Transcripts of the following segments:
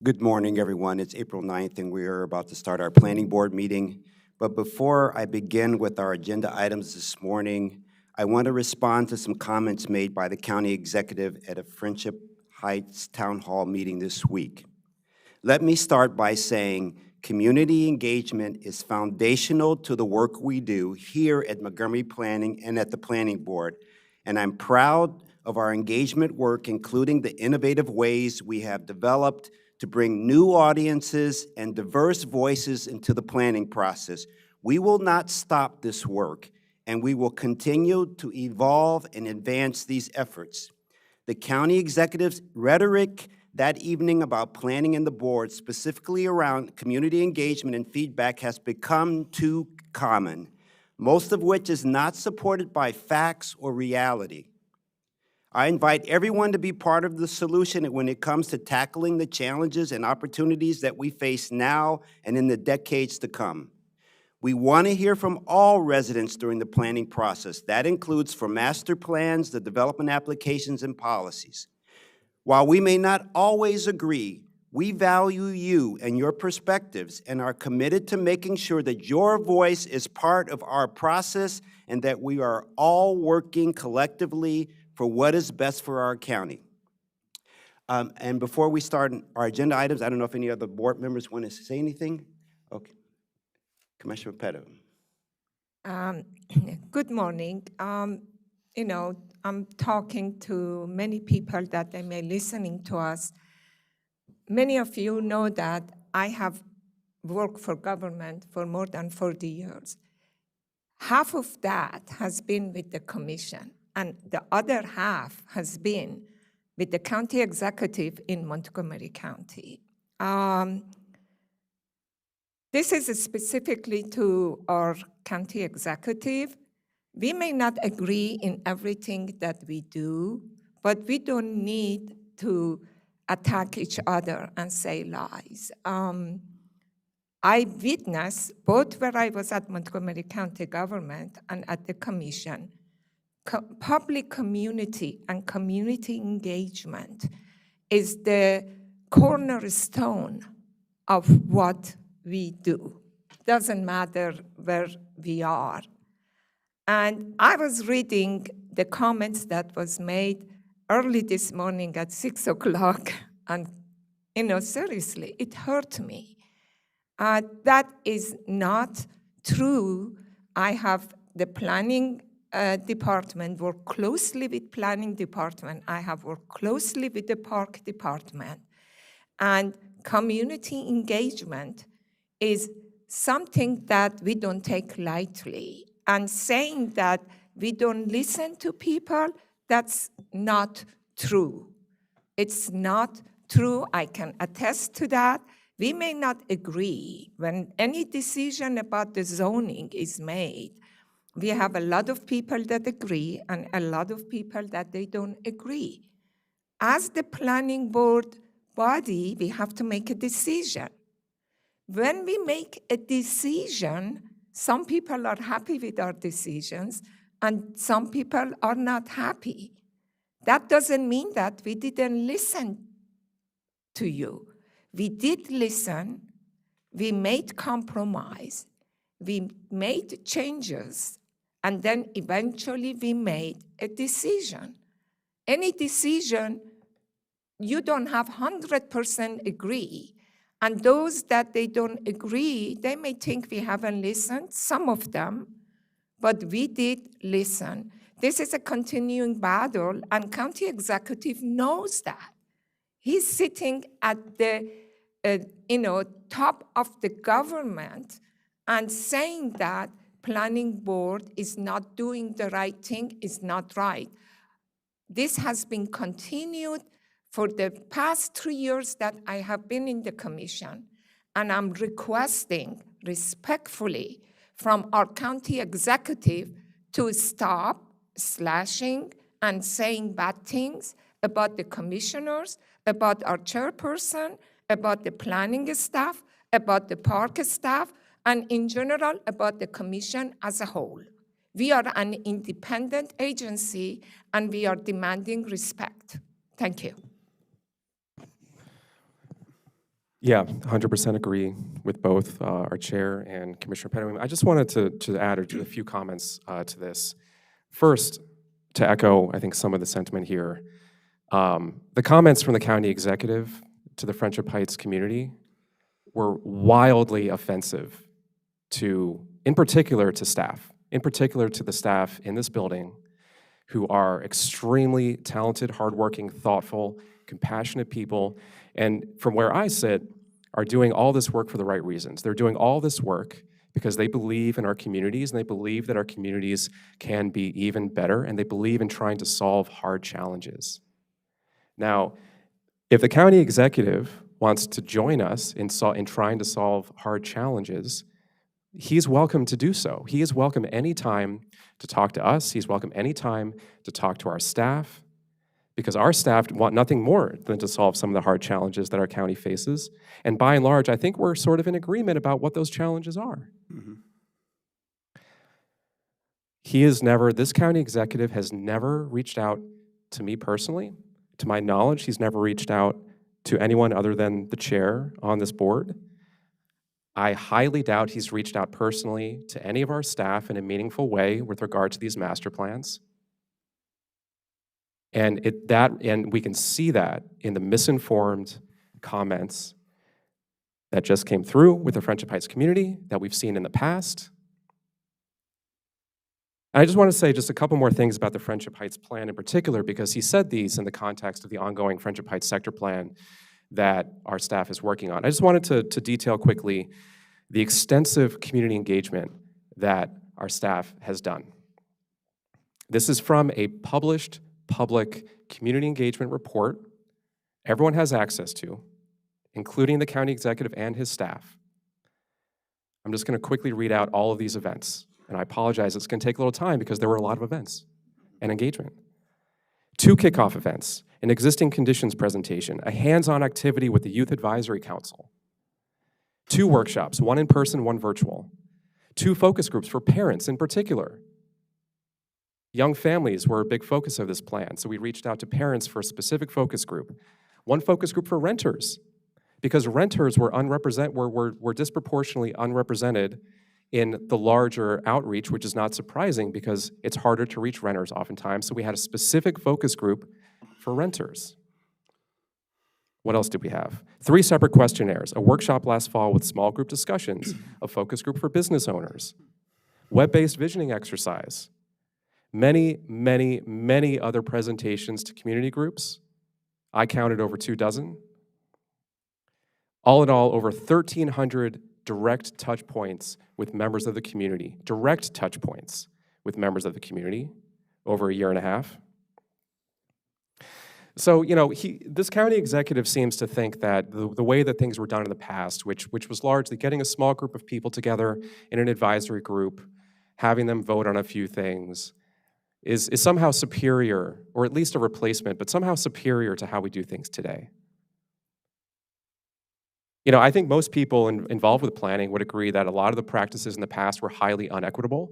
Good morning, everyone. It's April 9th, and we are about to start our planning board meeting. But before I begin with our agenda items this morning, I want to respond to some comments made by the county executive at a Friendship Heights Town Hall meeting this week. Let me start by saying community engagement is foundational to the work we do here at Montgomery Planning and at the Planning Board, and I'm proud of our engagement work, including the innovative ways we have developed to bring new audiences and diverse voices into the planning process. We will not stop this work, and we will continue to evolve and advance these efforts. The county executive's rhetoric that evening about planning in the board, specifically around community engagement and feedback, has become too common, most of which is not supported by facts or reality. I invite everyone to be part of the solution when it comes to tackling the challenges and opportunities that we face now and in the decades to come. We want to hear from all residents during the planning process. That includes for master plans, the development applications, and policies. While we may not always agree, we value you and your perspectives and are committed to making sure that your voice is part of our process and that we are all working collectively for what is best for our county. And before we start our agenda items, I don't know if any other board members want to say anything. Okay. Commissioner Petto. Good morning. I'm talking to many people that they may listening to us. Many of you know that I have worked for government for more than 40 years. Half of that has been with the commission, and the other half has been with the county executive in Montgomery County. This is specifically to our county executive. We may not agree in everything that we do, but we don't need to attack each other and say lies. I witnessed, both where I was at Montgomery County government and at the commission, public community and community engagement is the cornerstone of what we do. Doesn't matter where we are. And I was reading the comments that was made early this morning at 6 o'clock, and seriously, it hurt me. That is not true. I have the planning department, work closely with planning department. I have worked closely with the park department. And community engagement is something that we don't take lightly. And saying that we don't listen to people, that's not true. It's not true. I can attest to that. We may not agree when any decision about the zoning is made. We have a lot of people that agree and a lot of people that they don't agree. As the planning board body, we have to make a decision. When we make a decision, some people are happy with our decisions and some people are not happy. That doesn't mean that we didn't listen to you. We did listen, we made compromise, we made changes, and then eventually we made a decision. Any decision, you don't have 100% agree. And those that they don't agree, they may think we haven't listened, some of them, but we did listen. This is a continuing battle, and county executive knows that. He's sitting at the top of the government and saying that planning board is not doing the right thing, is not right. This has been continued for the past 3 years that I have been in the commission, and I'm requesting respectfully from our county executive to stop slashing and saying bad things about the commissioners, about our chairperson, about the planning staff, about the park staff, and in general about the commission as a whole. We are an independent agency and we are demanding respect. Thank you. Yeah, 100% agree with both our chair and Commissioner Pettaway. I just wanted to add a few comments to this. First, to echo, I think, some of the sentiment here. The comments from the county executive to the Friendship Heights community were wildly offensive to, in particular, to staff, in particular to the staff in this building who are extremely talented, hardworking, thoughtful, compassionate people, and from where I sit, are doing all this work for the right reasons. They're doing all this work because they believe in our communities, and they believe that our communities can be even better, and they believe in trying to solve hard challenges. Now, if the county executive wants to join us in trying to solve hard challenges, he's welcome to do so. He is welcome anytime to talk to us. He's welcome anytime to talk to our staff, because our staff want nothing more than to solve some of the hard challenges that our county faces. And by and large, I think we're sort of in agreement about what those challenges are. Mm-hmm. This county executive has never reached out to me personally. To my knowledge, he's never reached out to anyone other than the chair on this board. I highly doubt he's reached out personally to any of our staff in a meaningful way with regard to these master plans. And we can see that in the misinformed comments that just came through with the Friendship Heights community that we've seen in the past. And I just want to say just a couple more things about the Friendship Heights plan in particular, because he said these in the context of the ongoing Friendship Heights sector plan that our staff is working on. I just wanted to detail quickly the extensive community engagement that our staff has done. This is from a published public community engagement report everyone has access to, including the county executive and his staff. I'm just going to quickly read out all of these events, and I apologize, it's going to take a little time because there were a lot of events and engagement. 2 kickoff events, an existing conditions presentation, a hands-on activity with the Youth Advisory Council, 2 workshops, 1 in person, 1 virtual, 2 focus groups for parents in particular. Young families were a big focus of this plan, so we reached out to parents for a specific focus group. 1 focus group for renters, because renters were disproportionately unrepresented in the larger outreach, which is not surprising because it's harder to reach renters oftentimes, so we had a specific focus group for renters. What else did we have? 3 separate questionnaires, a workshop last fall with small group discussions, a focus group for business owners, web-based visioning exercise, many, many, many other presentations to community groups. I counted over 2 dozen. All in all, over 1,300 direct touch points with members of the community, direct touch points with members of the community over a year and a half. So, this county executive seems to think that the way that things were done in the past, which was largely getting a small group of people together in an advisory group, having them vote on a few things, is somehow superior, or at least a replacement, but somehow superior to how we do things today. I think most people involved with planning would agree that a lot of the practices in the past were highly unequitable,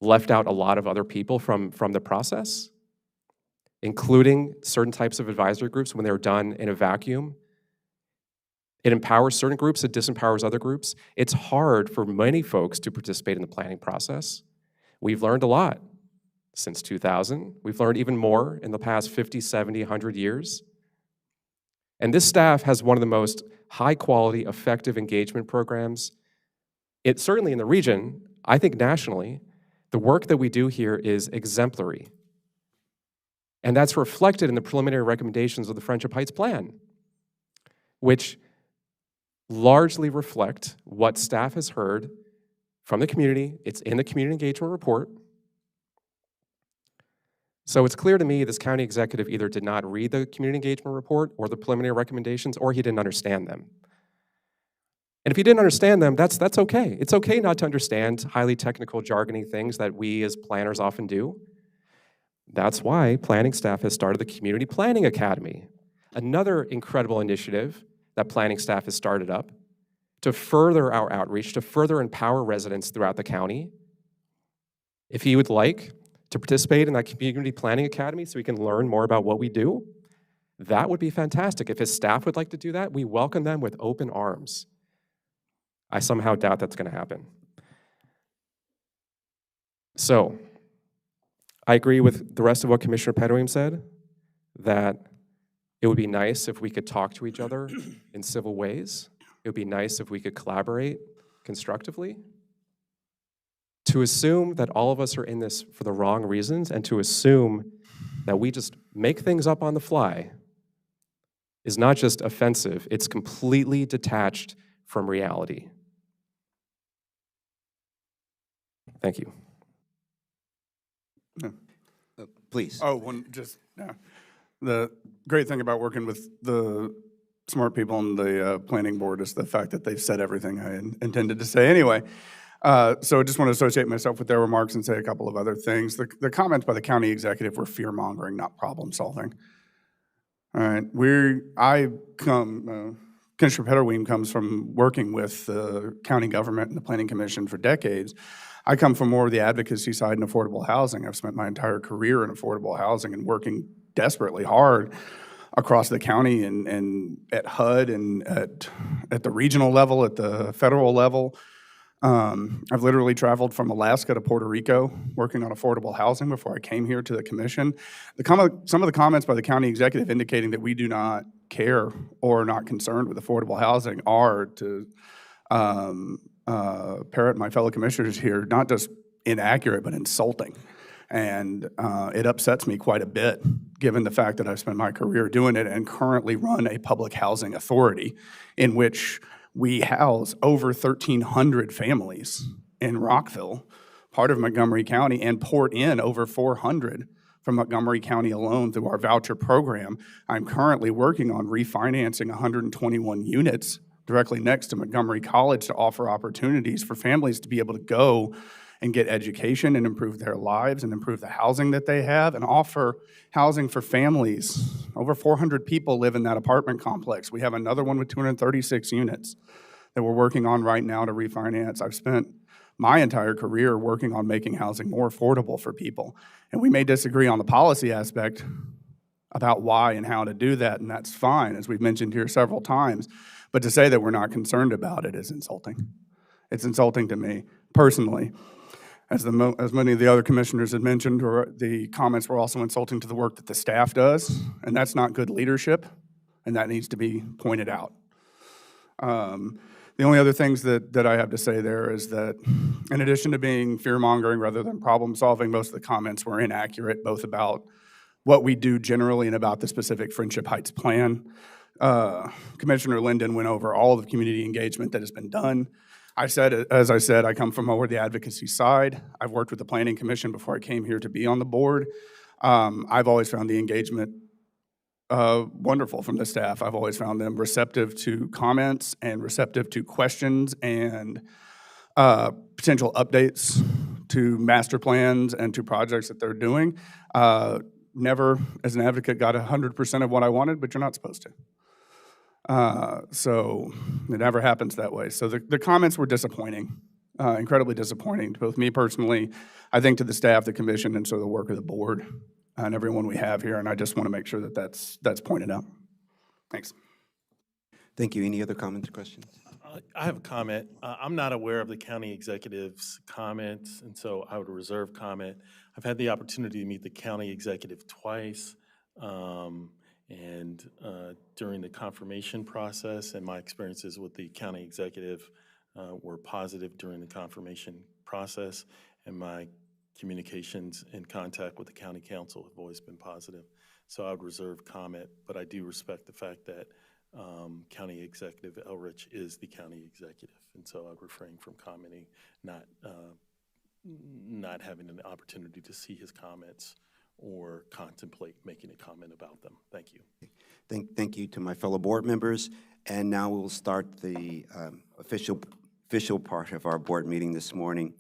left out a lot of other people from the process, including certain types of advisory groups when they're done in a vacuum. It empowers certain groups, it disempowers other groups. It's hard for many folks to participate in the planning process. We've learned a lot since 2000. We've learned even more in the past 50, 70, 100 years. And this staff has one of the most high-quality, effective engagement programs. It's certainly in the region, I think nationally, the work that we do here is exemplary. And that's reflected in the preliminary recommendations of the Friendship Heights Plan, which largely reflect what staff has heard from the community. It's in the community engagement report. So it's clear to me this county executive either did not read the community engagement report or the preliminary recommendations, or he didn't understand them. And if he didn't understand them, that's okay. It's okay not to understand highly technical, jargony things that we as planners often do. That's why planning staff has started the Community Planning Academy, another incredible initiative that planning staff has started up to further our outreach, to further empower residents throughout the county. If you would like to participate in that Community Planning Academy so we can learn more about what we do, that would be fantastic. If his staff would like to do that, we welcome them with open arms. I somehow doubt that's going to happen. So, I agree with the rest of what Commissioner Pedoeem said, that it would be nice if we could talk to each other in civil ways. It would be nice if we could collaborate constructively. To assume that all of us are in this for the wrong reasons and to assume that we just make things up on the fly is not just offensive, it's completely detached from reality. Thank you. Please. Oh, the great thing about working with the smart people on the planning board is the fact that they've said everything I intended to say anyway. So I just want to associate myself with their remarks and say a couple of other things. The comments by the county executive were fear-mongering, not problem-solving. All right, Commissioner Pedoeem comes from working with the county government and the planning commission for decades. I come from more of the advocacy side in affordable housing. I've spent my entire career in affordable housing and working desperately hard across the county and at HUD and at the regional level, at the federal level. I've literally traveled from Alaska to Puerto Rico working on affordable housing before I came here to the commission. Some of the comments by the county executive indicating that we do not care or are not concerned with affordable housing are, to parrot my fellow commissioners here, not just inaccurate, but insulting. And it upsets me quite a bit, given the fact that I've spent my career doing it and currently run a public housing authority in which we house over 1,300 families in Rockville, part of Montgomery County, and port in over 400 from Montgomery County alone through our voucher program. I'm currently working on refinancing 121 units directly next to Montgomery College to offer opportunities for families to be able to go and get education and improve their lives and improve the housing that they have and offer housing for families. Over 400 people live in that apartment complex. We have another one with 236 units that we're working on right now to refinance. I've spent my entire career working on making housing more affordable for people. And we may disagree on the policy aspect about why and how to do that, and that's fine, as we've mentioned here several times. But to say that we're not concerned about it is insulting. It's insulting to me personally. As many of the other commissioners had mentioned, or the comments were also insulting to the work that the staff does, and that's not good leadership, and that needs to be pointed out. The only other things that I have to say there is that in addition to being fear-mongering rather than problem-solving, most of the comments were inaccurate, both about what we do generally and about the specific Friendship Heights plan. Commissioner Linden went over all of the community engagement that has been done. As I said, I come from over the advocacy side. I've worked with the Planning Commission before I came here to be on the board. I've always found the engagement wonderful from the staff. I've always found them receptive to comments and receptive to questions and potential updates to master plans and to projects that they're doing. Never, as an advocate, got 100% of what I wanted, but you're not supposed to. So it never happens that way. So the comments were disappointing, incredibly disappointing to both me personally, I think to the staff, the commission, and so the work of the board and everyone we have here. And I just want to make sure that that's pointed out. Thanks. Thank you. Any other comments or questions? I have a comment. I'm not aware of the county executive's comments, and so I would reserve comment. I've had the opportunity to meet the county executive twice, and during the confirmation process, and my experiences with the county executive were positive during the confirmation process, and my communications and contact with the county council have always been positive. So I would reserve comment, but I do respect the fact that County Executive Elrich is the county executive, and so I'd refrain from commenting, not having an opportunity to see his comments or contemplate making a comment about them. Thank you. Thank you to my fellow board members. And now we'll start the official part of our board meeting this morning.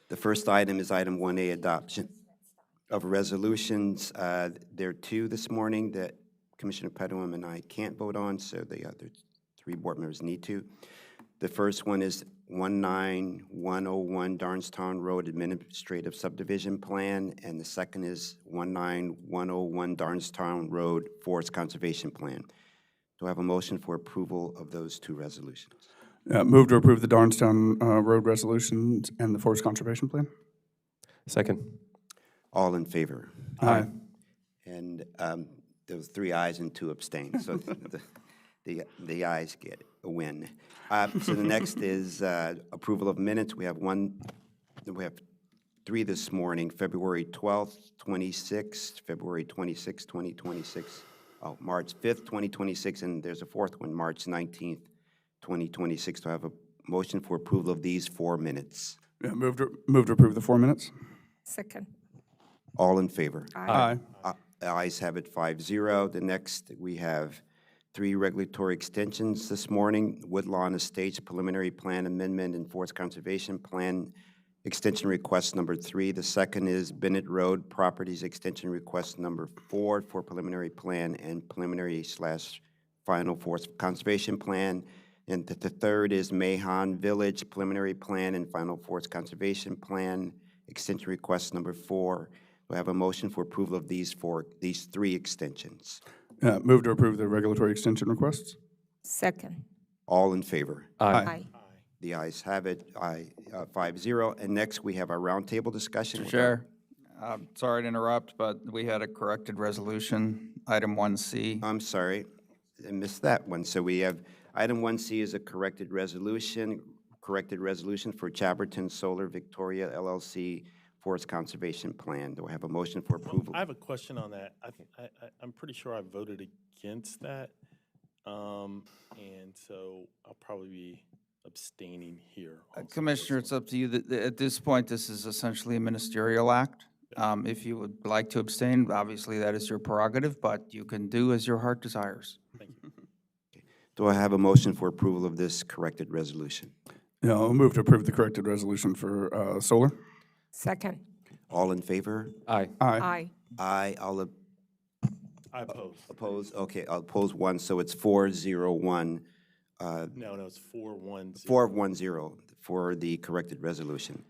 The first item is item 1A, adoption of resolutions. There are two this morning that Commissioner Pedoeem and I can't vote on, so the other three board members need to. The first one is 19101 Darnestown Road Administrative Subdivision Plan, and the second is 19101 Darnestown Road Forest Conservation Plan. Do I have a motion for approval of those two resolutions? Move to approve the Darnestown Road resolutions and the Forest Conservation Plan. Second. All in favor? Aye. And there was 3 ayes and 2 abstain, so the ayes get a win. So the next is approval of minutes. We have 3 this morning, February 12th, 26th, February 26th, 2026, March 5th, 2026, and there's a 4th one, March 19th, 2026. Do I have a motion for approval of these 4 minutes? Yeah, move to approve the 4 minutes. Second. All in favor? Aye. Ayes have it 5-0. The next, we have 3 regulatory extensions this morning. Woodlawn Estates Preliminary Plan Amendment and Forest Conservation Plan Extension Request number 3. The second is Bennett Road Properties Extension Request number 4 for preliminary plan and preliminary/final forest conservation plan. And the third is Mahon Village Preliminary Plan and Final Forest Conservation Plan Extension Request number 4. Do I have a motion for approval of these 3 extensions? Move to approve the regulatory extension requests. Second. All in favor? Aye. The ayes have it, 5-0. And next, we have our roundtable discussion. Mr. Chair, sorry to interrupt, but we had a corrected resolution, item 1C. I'm sorry, I missed that one. So we have, item 1C is a corrected resolution for Chaberton Solar Victoria LLC Forest Conservation Plan. Do I have a motion for approval? I have a question on that. I'm pretty sure I voted against that. And so I'll probably be abstaining here. also. Commissioner, it's up to you. At this point, this is essentially a ministerial act. If you would like to abstain, obviously that is your prerogative, but you can do as your heart desires. Thank you. Do I have a motion for approval of this corrected resolution? Yeah, I'll move to approve the corrected resolution for solar. Second. All in favor? Aye. Aye. Aye. I oppose. Oppose? Okay, I'll oppose 1, so it's 4-0-1. No, it's 4-1-0. 4-1-0 for the corrected resolution.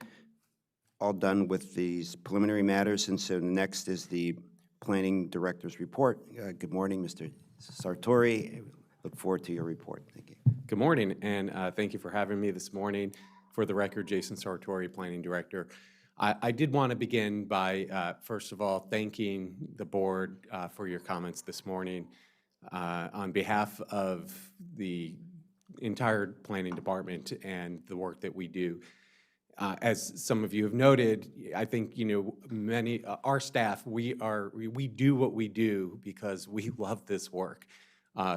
All done with these preliminary matters, and so next is the Planning Director's report. Good morning, Mr. Sartori. Look forward to your report. Thank you. Good morning, and thank you for having me this morning. For the record, Jason Sartori, Planning Director. I did want to begin by, first of all, thanking the board for your comments this morning. On behalf of the entire planning department and the work that we do. As some of you have noted, I think, many, our staff, we do what we do because we love this work.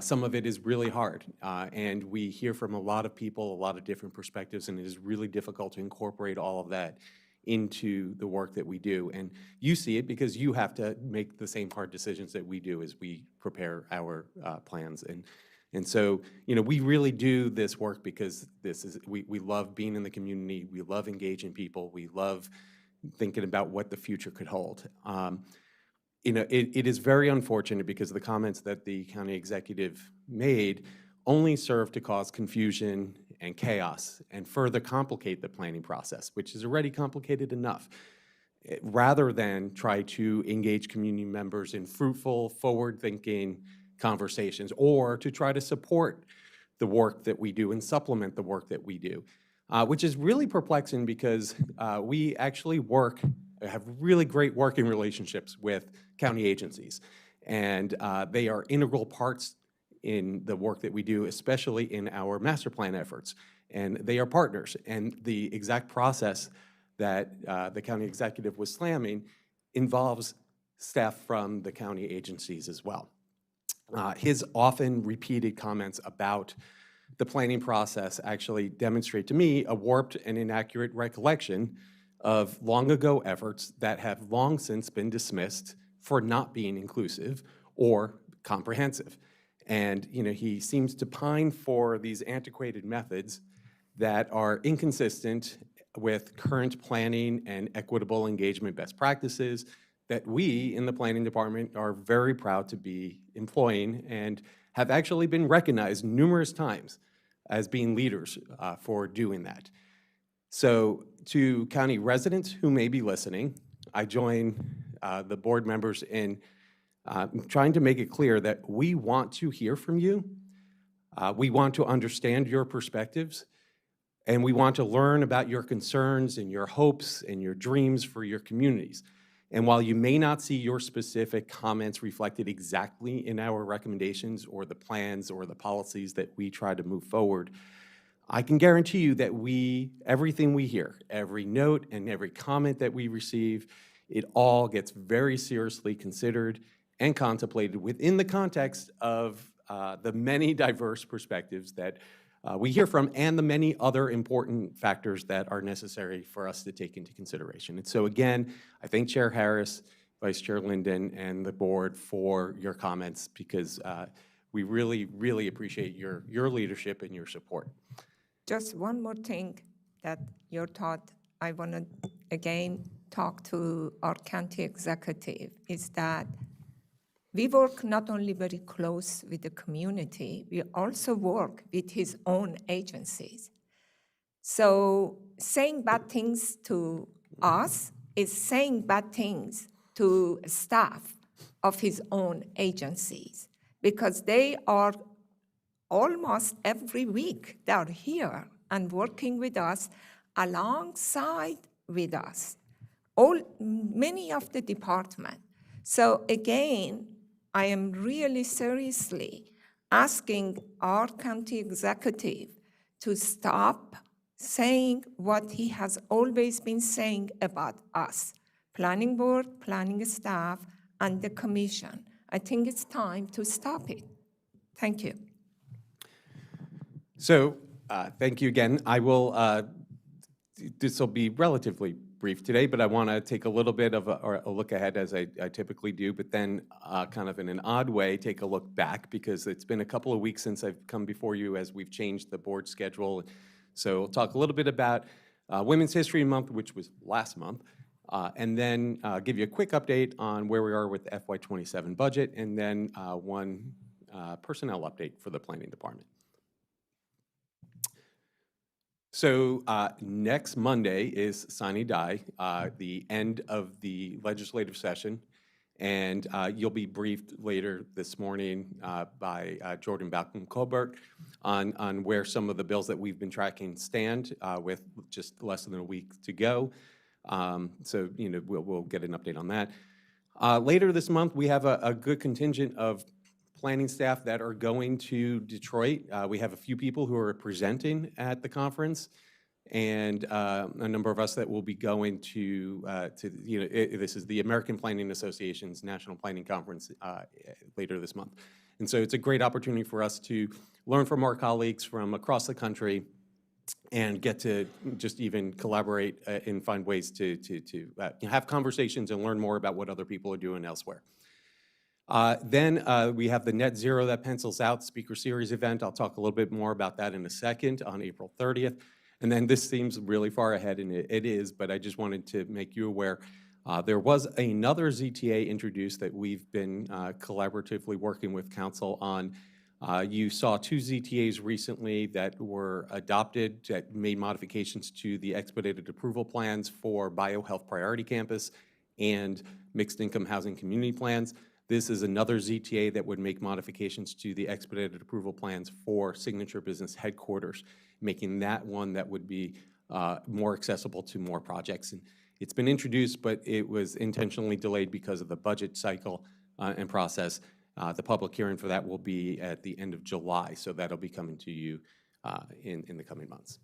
Some of it is really hard, and we hear from a lot of people, a lot of different perspectives, and it is really difficult to incorporate all of that into the work that we do. And you see it because you have to make the same hard decisions that we do as we prepare our plans. And so, we really do this work because we love being in the community, we love engaging people, we love thinking about what the future could hold. It is very unfortunate because the comments that the county executive made only serve to cause confusion and chaos and further complicate the planning process, which is already complicated enough, rather than try to engage community members in fruitful, forward-thinking conversations, or to try to support the work that we do and supplement the work that we do, which is really perplexing because we actually have really great working relationships with county agencies, and they are integral parts in the work that we do, especially in our master plan efforts, and they are partners. And the exact process that the county executive was slamming involves staff from the county agencies as well. His often repeated comments about the planning process actually demonstrate to me a warped and inaccurate recollection of long ago efforts that have long since been dismissed for not being inclusive or comprehensive. And he seems to pine for these antiquated methods that are inconsistent with current planning and equitable engagement best practices that we in the planning department are very proud to be employing and have actually been recognized numerous times as being leaders for doing that. So to county residents who may be listening, I join the board members in trying to make it clear that we want to hear from you. We want to understand your perspectives, and we want to learn about your concerns and your hopes and your dreams for your communities. And while you may not see your specific comments reflected exactly in our recommendations or the plans or the policies that we try to move forward, I can guarantee you that everything we hear, every note and every comment that we receive, it all gets very seriously considered and contemplated within the context of the many diverse perspectives that we hear from and the many other important factors that are necessary for us to take into consideration. And so again, I thank Chair Harris, Vice Chair Linden, and the board for your comments, because we really, really appreciate your leadership and your support. Just one more thing that your thought, I want to again talk to our county executive, is that we work not only very close with the community, we also work with his own agencies. So saying bad things to us is saying bad things to staff of his own agencies, because they are almost every week, they are here and working with us, alongside with us, many of the department. So again, I am really seriously asking our county executive to stop saying what he has always been saying about us, planning board, planning staff, and the commission. I think it's time to stop it. Thank you. So thank you again. I will, this will be relatively brief today, but I want to take a little bit of a look ahead, as I typically do, but then kind of in an odd way, take a look back, because it's been a couple of weeks since I've come before you as we've changed the board schedule. So we'll talk a little bit about Women's History Month, which was last month, and then give you a quick update on where we are with the FY27 budget, and then one personnel update for the planning department. So next Monday is Sine Die, the end of the legislative session, and you'll be briefed later this morning by Jordan Balcom-Colbert on where some of the bills that we've been tracking stand with just less than a week to go. So we'll get an update on that. Later this month, we have a good contingent of planning staff that are going to Detroit. We have a few people who are presenting at the conference, and a number of us that will be going to this is the American Planning Association's National Planning Conference later this month. And so it's a great opportunity for us to learn from our colleagues from across the country and get to just even collaborate and find ways to have conversations and learn more about what other people are doing elsewhere. Then we have the Net Zero That Pencils Out Speaker Series event. I'll talk a little bit more about that in a second on April 30th. And then this seems really far ahead, and it is, but I just wanted to make you aware. There was another ZTA introduced that we've been collaboratively working with council on. You saw two ZTAs recently that were adopted that made modifications to the expedited approval plans for BioHealth Priority Campus and mixed income housing community plans. This is another ZTA that would make modifications to the expedited approval plans for Signature Business Headquarters, making that one that would be more accessible to more projects. And it's been introduced, but it was intentionally delayed because of the budget cycle and process. The public hearing for that will be at the end of July, so that'll be coming to you in the coming months.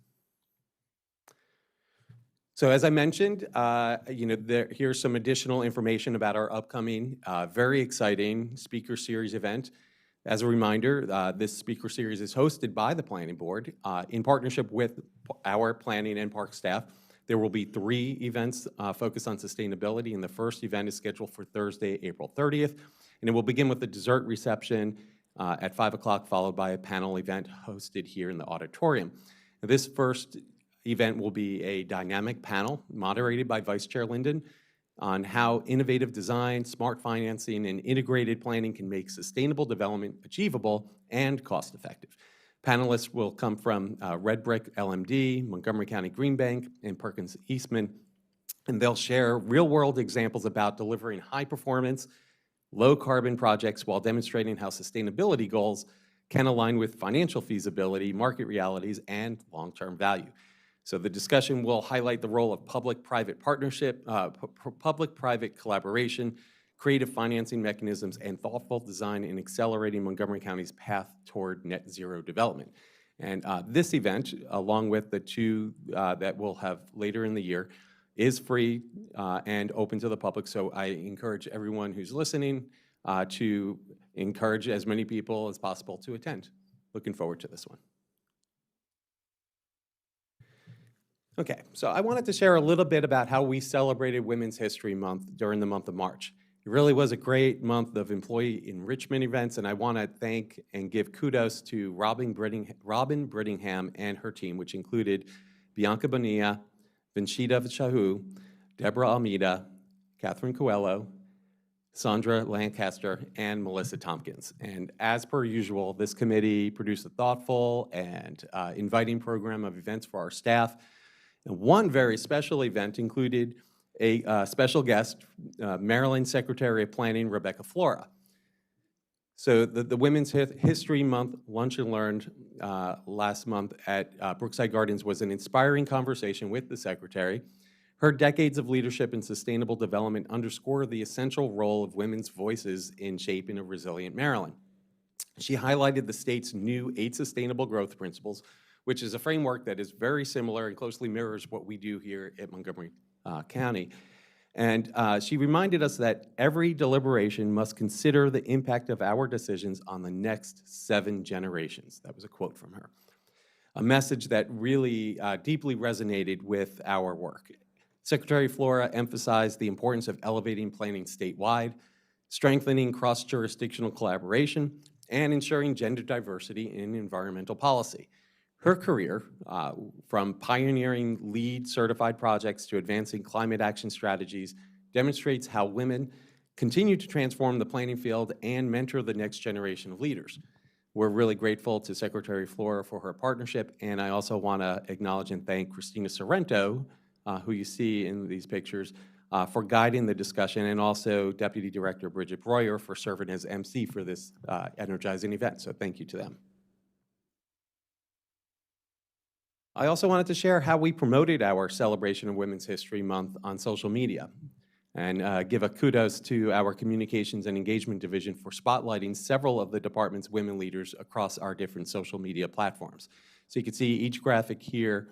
So as I mentioned, here's some additional information about our upcoming, very exciting speaker series event. As a reminder, this speaker series is hosted by the Planning Board in partnership with our planning and park staff. There will be 3 events focused on sustainability, and the first event is scheduled for Thursday, April 30th, and it will begin with a dessert reception at 5 o'clock, followed by a panel event hosted here in the auditorium. Now, this first event will be a dynamic panel moderated by Vice Chair Linden on how innovative design, smart financing, and integrated planning can make sustainable development achievable and cost-effective. Panelists will come from Red Brick LMD, Montgomery County Green Bank, and Perkins Eastman, and they'll share real-world examples about delivering high-performance, low-carbon projects while demonstrating how sustainability goals can align with financial feasibility, market realities, and long-term value. So the discussion will highlight the role of public-private partnership, public-private collaboration, creative financing mechanisms, and thoughtful design in accelerating Montgomery County's path toward net zero development. And this event, along with the two that we'll have later in the year, is free and open to the public. So I encourage everyone who's listening to encourage as many people as possible to attend. Looking forward to this one. Okay, so I wanted to share a little bit about how we celebrated Women's History Month during the month of March. It really was a great month of employee enrichment events, and I want to thank and give kudos to Robin Brittingham and her team, which included Bianca Bonilla, Vinchita Shahu, Deborah Almeida, Catherine Coelho, Sandra Lancaster, and Melissa Tompkins. And as per usual, this committee produced a thoughtful and inviting program of events for our staff. And one very special event included a special guest, Maryland Secretary of Planning, Rebecca Flora. So the Women's History Month Lunch and Learned last month at Brookside Gardens was an inspiring conversation with the Secretary. Her decades of leadership in sustainable development underscore the essential role of women's voices in shaping a resilient Maryland. She highlighted the state's new 8 Sustainable Growth Principles, which is a framework that is very similar and closely mirrors what we do here at Montgomery County. And she reminded us that every deliberation must consider the impact of our decisions on the next 7 generations. That was a quote from her. A message that really deeply resonated with our work. Secretary Flora emphasized the importance of elevating planning statewide, strengthening cross-jurisdictional collaboration, and ensuring gender diversity in environmental policy. Her career, from pioneering LEED certified projects to advancing climate action strategies, demonstrates how women continue to transform the planning field and mentor the next generation of leaders. We're really grateful to Secretary Flora for her partnership, and I also want to acknowledge and thank Christina Sorrento, who you see in these pictures, for guiding the discussion, and also Deputy Director Bridget Breuer for serving as MC for this energizing event. So thank you to them. I also wanted to share how we promoted our celebration of Women's History Month on social media, and give a kudos to our Communications and Engagement Division for spotlighting several of the department's women leaders across our different social media platforms. So you can see each graphic here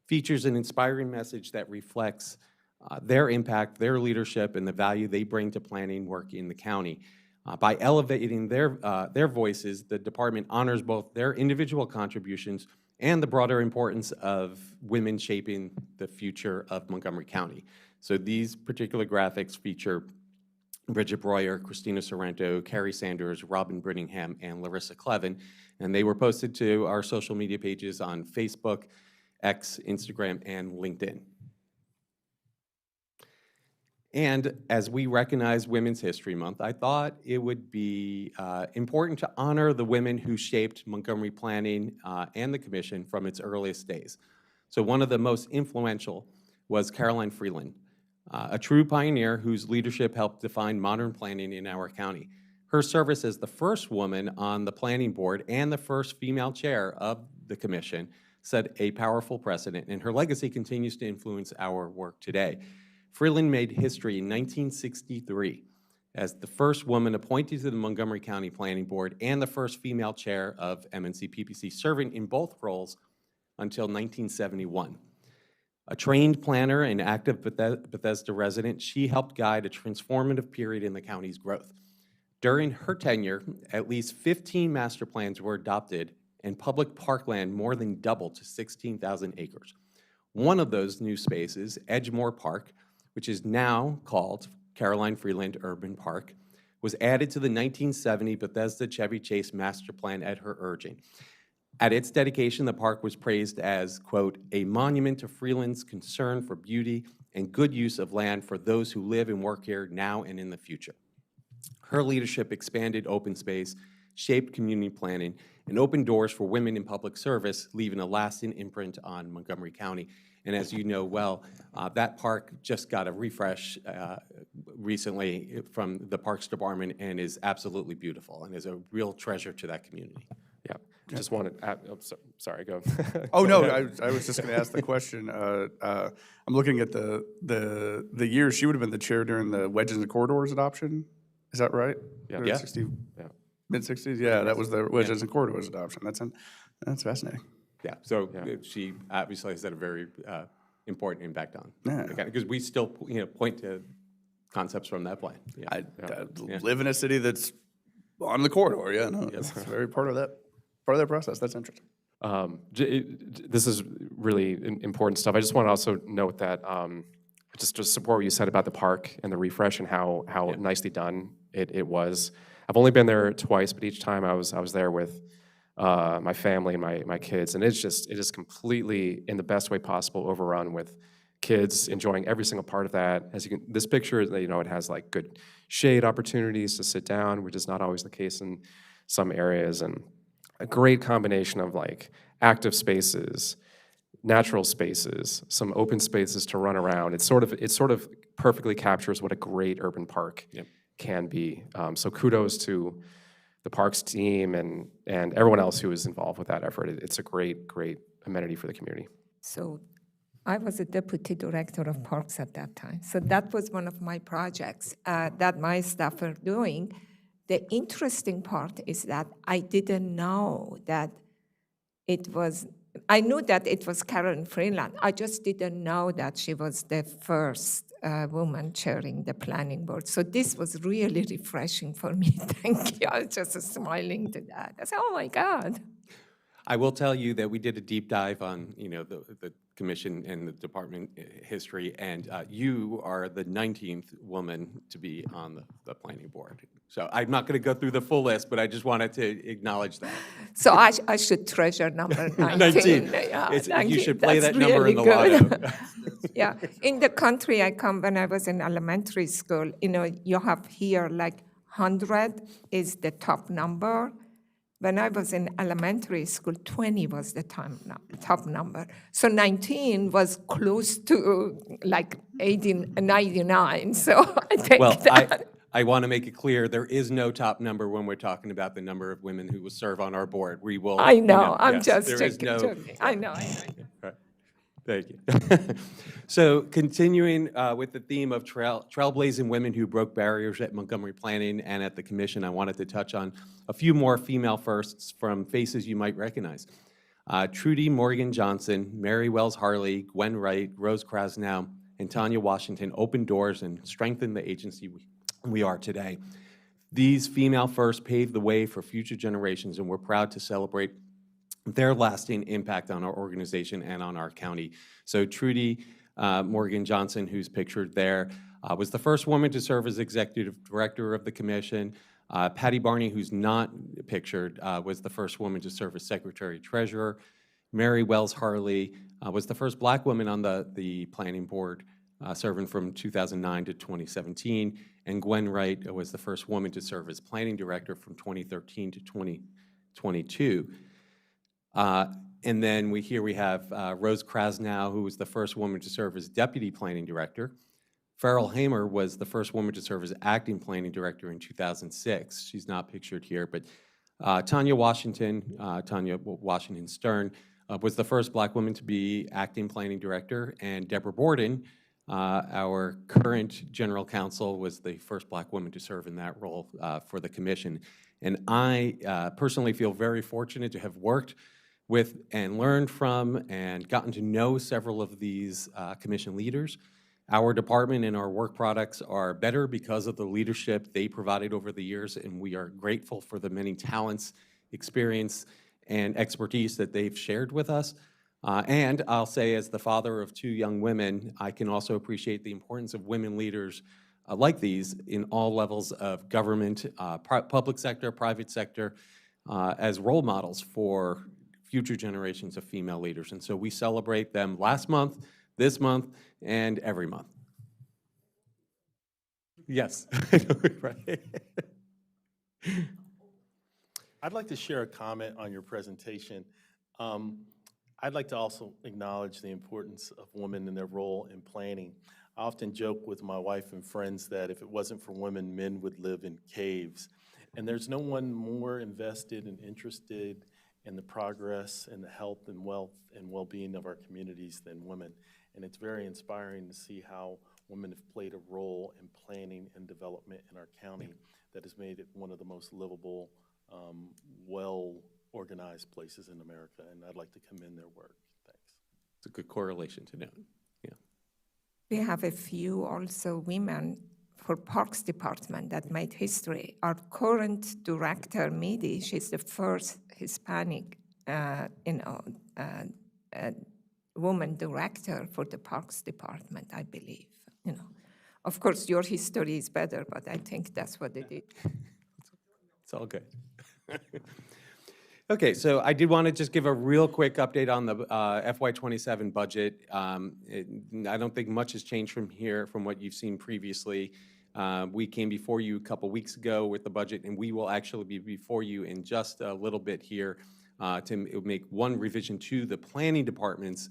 features an inspiring message that reflects their impact, their leadership, and the value they bring to planning work in the county. By elevating their voices, the department honors both their individual contributions and the broader importance of women shaping the future of Montgomery County. So these particular graphics feature Bridget Breuer, Christina Sorrento, Carrie Sanders, Robin Brittingham, and Larissa Clevin, and they were posted to our social media pages on Facebook, X, Instagram, and LinkedIn. And as we recognize Women's History Month, I thought it would be important to honor the women who shaped Montgomery Planning and the Commission from its earliest days. So one of the most influential was Caroline Freeland, a true pioneer whose leadership helped define modern planning in our county. Her service as the first woman on the planning board and the first female chair of the commission set a powerful precedent, and her legacy continues to influence our work today. Freeland made history in 1963 as the first woman appointed to the Montgomery County Planning Board and the first female chair of MNC-PPC, serving in both roles until 1971. A trained planner and active Bethesda resident, she helped guide a transformative period in the county's growth. During her tenure, at least 15 master plans were adopted and public parkland more than doubled to 16,000 acres. One of those new spaces, Edgemore Park, which is now called Caroline Freeland Urban Park, was added to the 1970 Bethesda Chevy Chase master plan at her urging. At its dedication, the park was praised as, quote, a monument to Freeland's concern for beauty and good use of land for those who live and work here now and in the future. Her leadership expanded open space, shaped community planning, and opened doors for women in public service, leaving a lasting imprint on Montgomery County. And as you know well, that park just got a refresh recently from the Parks Department and is absolutely beautiful and is a real treasure to that community. Yeah, just wanted, sorry, go. Oh, no, I was just going to ask the question. I'm looking at the years, she would have been the chair during the Wedges and Corridors adoption, is that right? Yeah. During Yeah. 60 Yeah. Mid-60s, yeah, that was the Wedges and Corridors adoption. That's fascinating. Yeah, so she obviously has had a very important impact on Yeah. the county, because we still, point to concepts from that plan. Yeah. I live in a city that's on the corridor, yeah, no, it's very part of that process. That's interesting. This is really important stuff. I just want to also note that, just to support what you said about the park and the refresh and how nicely done it was. I've only been there twice, but each time I was there with my family and my kids, and it is completely, in the best way possible, overrun with kids enjoying every single part of that. As you can, this picture, it has like good shade opportunities to sit down, which is not always the case in some areas, and a great combination of like active spaces, natural spaces, some open spaces to run around. It sort of perfectly captures what a great urban park can be. So kudos to the parks team and everyone else who is involved with that effort. It's a great amenity for the community. So I was a deputy director of parks at that time. So that was one of my projects that my staff are doing. The interesting part is that I didn't know that I knew that it was Karen Freeland. I just didn't know that she was the first woman chairing the planning board. So this was really refreshing for me. Thank you. I was just smiling to that. I said, oh my God. I will tell you that we did a deep dive on, the commission and the department history, and you are the 19th woman to be on the planning board. So I'm not going to go through the full list, but I just wanted to acknowledge that. So I should treasure number 19. 19. Yeah, thank You should play That's that number in the really good. lotto. Yeah, in the country I come, when I was in elementary school, you have here like 100 is the top number. When I was in elementary school, 20 was the top number. So 19 was close to like 99. So I think Well, that. I want to make it clear, there is no top number when we're talking about the number of women who will serve on our board. We will. I know, I'm yes, just there is joking. I know. Right. Thank you. So continuing with the theme of trailblazing women who broke barriers at Montgomery Planning and at the Commission, I wanted to touch on a few more female firsts from faces you might recognize. Trudy Morgan Johnson, Mary Wells Harley, Gwen Wright, Rose Krasnow, and Tanya Washington opened doors and strengthened the agency we are today. These female firsts paved the way for future generations, and we're proud to celebrate their lasting impact on our organization and on our county. So Trudy Morgan Johnson, who's pictured there, was the first woman to serve as executive director of the commission. Patty Barney, who's not pictured, was the first woman to serve as secretary treasurer. Mary Wells Harley was the first black woman on the planning board, serving from 2009 to 2017. And Gwen Wright was the first woman to serve as planning director from 2013 to 2022. And then we have Rose Krasnow, who was the first woman to serve as deputy planning director. Farrell Hamer was the first woman to serve as acting planning director in 2006. She's not pictured here, but Tanya Washington Stern, was the first black woman to be acting planning director, and Deborah Borden, our current general counsel, was the first black woman to serve in that role for the commission. And I personally feel very fortunate to have worked with and learned from and gotten to know several of these commission leaders. Our department and our work products are better because of the leadership they provided over the years, and we are grateful for the many talents, experience, and expertise that they've shared with us. And I'll say, as the father of two young women, I can also appreciate the importance of women leaders like these in all levels of government, public sector, private sector, as role models for future generations of female leaders. And so we celebrate them last month, this month, and every month. Yes. Right. I'd like to share a comment on your presentation. I'd like to also acknowledge the importance of women and their role in planning. I often joke with my wife and friends that if it wasn't for women, men would live in caves. And there's no one more invested and interested in the progress and the health and wealth and well-being of our communities than women. And it's very inspiring to see how women have played a role in planning and development in our county that has made it one of the most livable, well-organized places in America. And I'd like to commend their work. Thanks. It's a good correlation to note. Yeah. We have a few also women for Parks Department that made history. Our current director, Midi, she's the first Hispanic, woman director for the Parks Department, I believe. Of course, your history is better, but I think that's what they did. It's all good. Okay, so I did want to just give a real quick update on the FY27 budget. I don't think much has changed from here, from what you've seen previously. We came before you a couple weeks ago with the budget, and we will actually be before you in just a little bit here to make one revision to the planning department's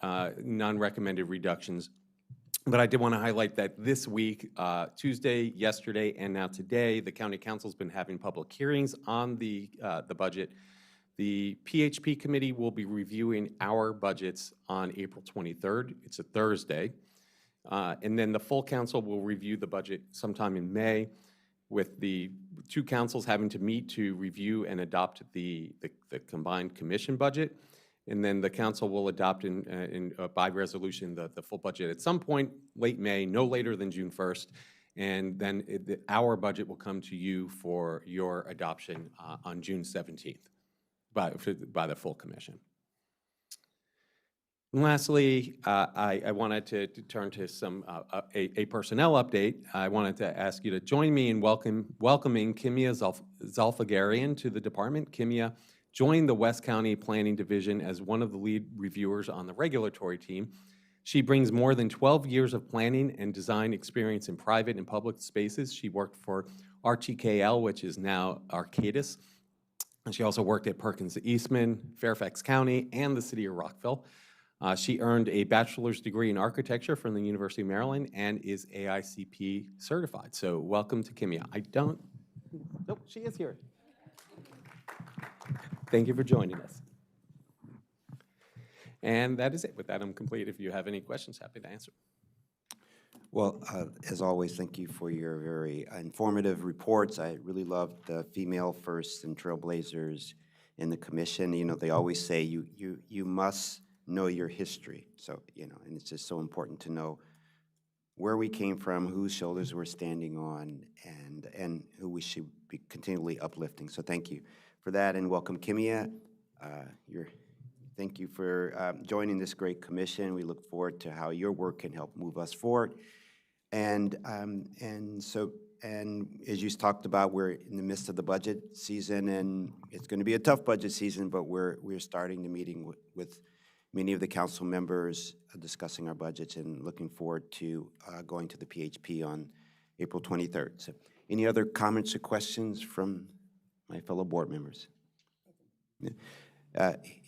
non-recommended reductions. But I did want to highlight that this week, Tuesday, yesterday, and now today, the County Council's been having public hearings on the budget. The PHP committee will be reviewing our budgets on April 23rd. It's a Thursday. And then the full council will review the budget sometime in May, with the two councils having to meet to review and adopt the combined commission budget. And then the council will adopt by resolution the full budget at some point late May, no later than June 1st. And then our budget will come to you for your adoption on June 17th by the full commission. And lastly, I wanted to turn to a personnel update. I wanted to ask you to join me in welcoming Kimia Zalfagarian to the department. Kimia joined the West County Planning Division as one of the lead reviewers on the regulatory team. She brings more than 12 years of planning and design experience in private and public spaces. She worked for RTKL, which is now Arcadis. And she also worked at Perkins Eastman, Fairfax County, and the city of Rockville. She earned a bachelor's degree in architecture from the University of Maryland and is AICP certified. So welcome to Kimia. Nope, she is here. Thank you for joining us. And that is it. With that, I'm complete. If you have any questions, happy to answer. Well, as always, thank you for your very informative reports. I really loved the female first and trailblazers in the commission. They always say you must know your history. So, and it's just so important to know where we came from, whose shoulders we're standing on, and who we should be continually uplifting. So thank you for that, and welcome, Kimia. Thank you for joining this great commission. We look forward to how your work can help move us forward. And as you talked about, we're in the midst of the budget season, and it's going to be a tough budget season, but we're starting the meeting with many of the council members discussing our budgets and looking forward to going to the PHP on April 23rd. So any other comments or questions from my fellow board members?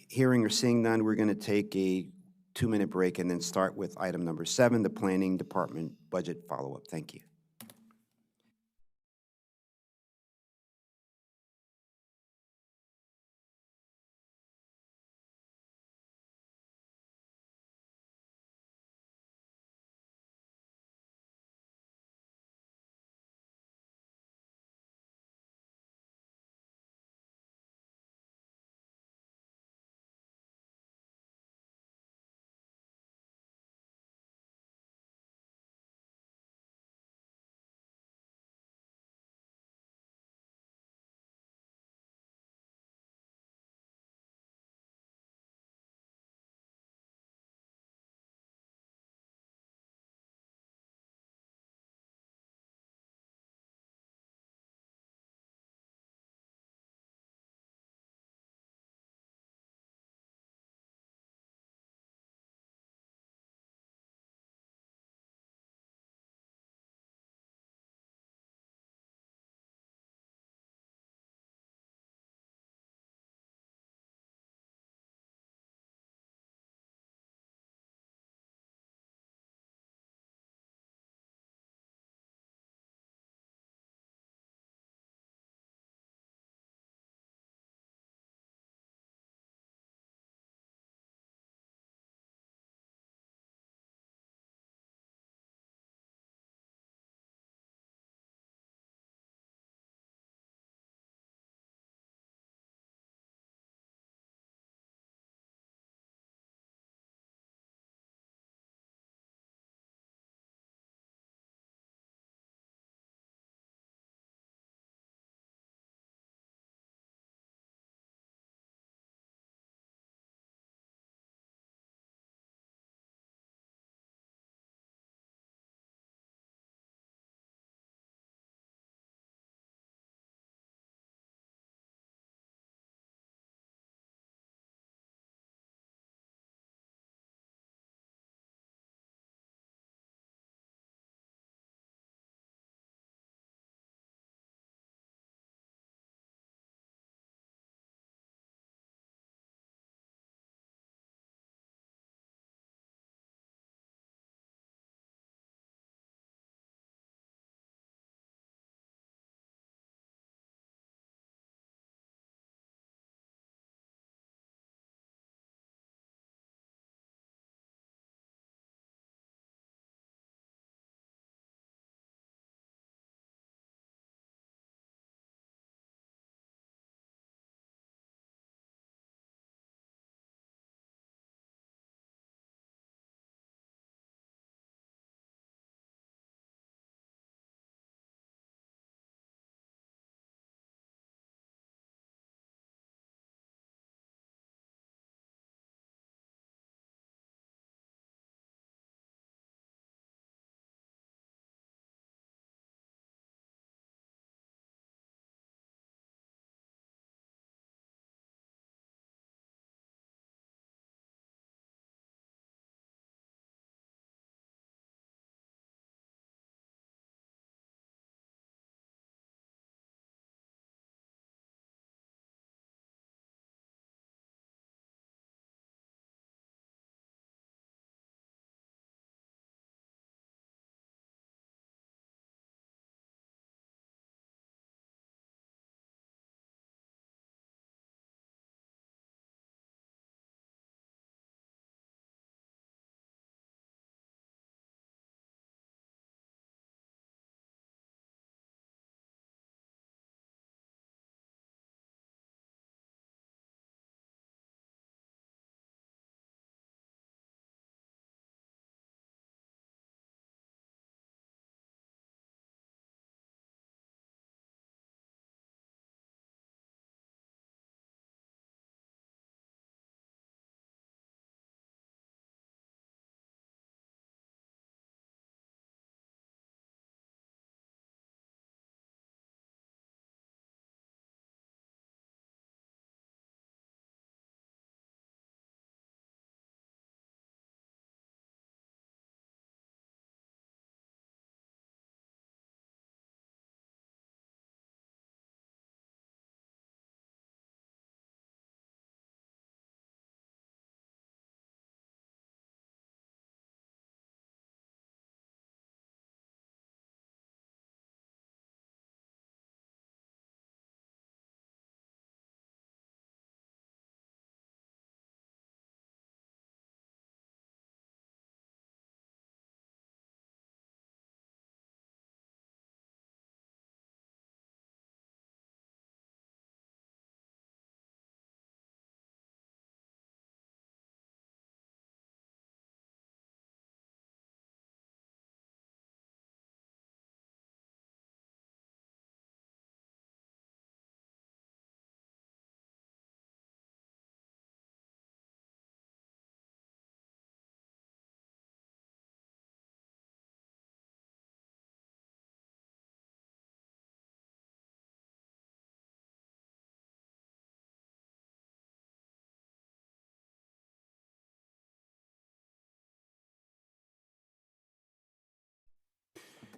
Hearing or seeing none, we're going to take a 2-minute break and then start with item number 7, the Planning Department budget follow-up. Thank you.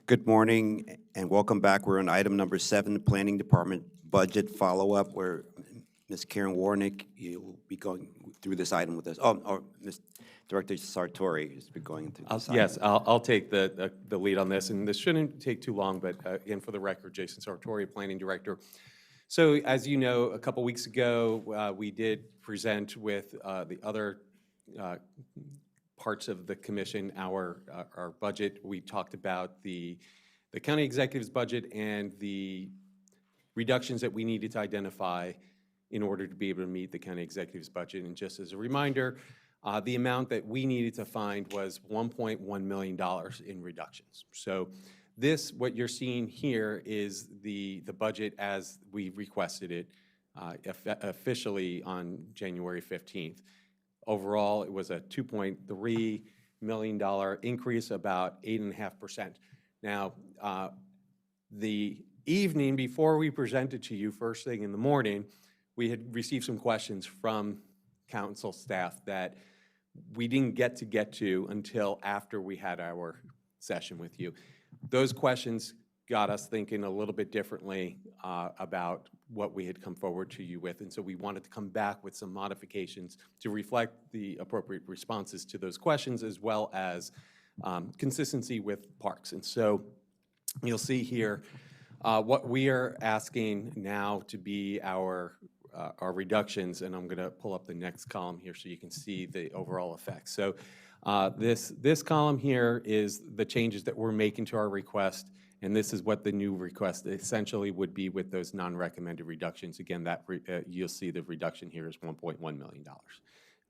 Good morning and welcome back. We're on item number 7, the Planning Department Budget Follow-Up, where Ms. Karen Warnick, you will be going through this item with us. Oh, Ms. Director Sartori has been going through this item. Yes, I'll take the lead on this, and this shouldn't take too long, but again, for the record, Jason Sartori, Planning Director. So as you know, a couple weeks ago, we did present with the other parts of the commission our budget. We talked about the county executive's budget and the reductions that we needed to identify in order to be able to meet the county executive's budget. And just as a reminder, the amount that we needed to find was $1.1 million in reductions. So this, what you're seeing here, is the budget as we requested it officially on January 15th. Overall, it was a $2.3 million increase, about 8.5%. Now, the evening before we presented to you, first thing in the morning, we had received some questions from council staff that we didn't get to until after we had our session with you. Those questions got us thinking a little bit differently about what we had come forward to you with, and so we wanted to come back with some modifications to reflect the appropriate responses to those questions, as well as consistency with parks. And so you'll see here what we are asking now to be our reductions, and I'm going to pull up the next column here so you can see the overall effect. So this column here is the changes that we're making to our request, and this is what the new request essentially would be with those non-recommended reductions. Again, that you'll see the reduction here is $1.1 million,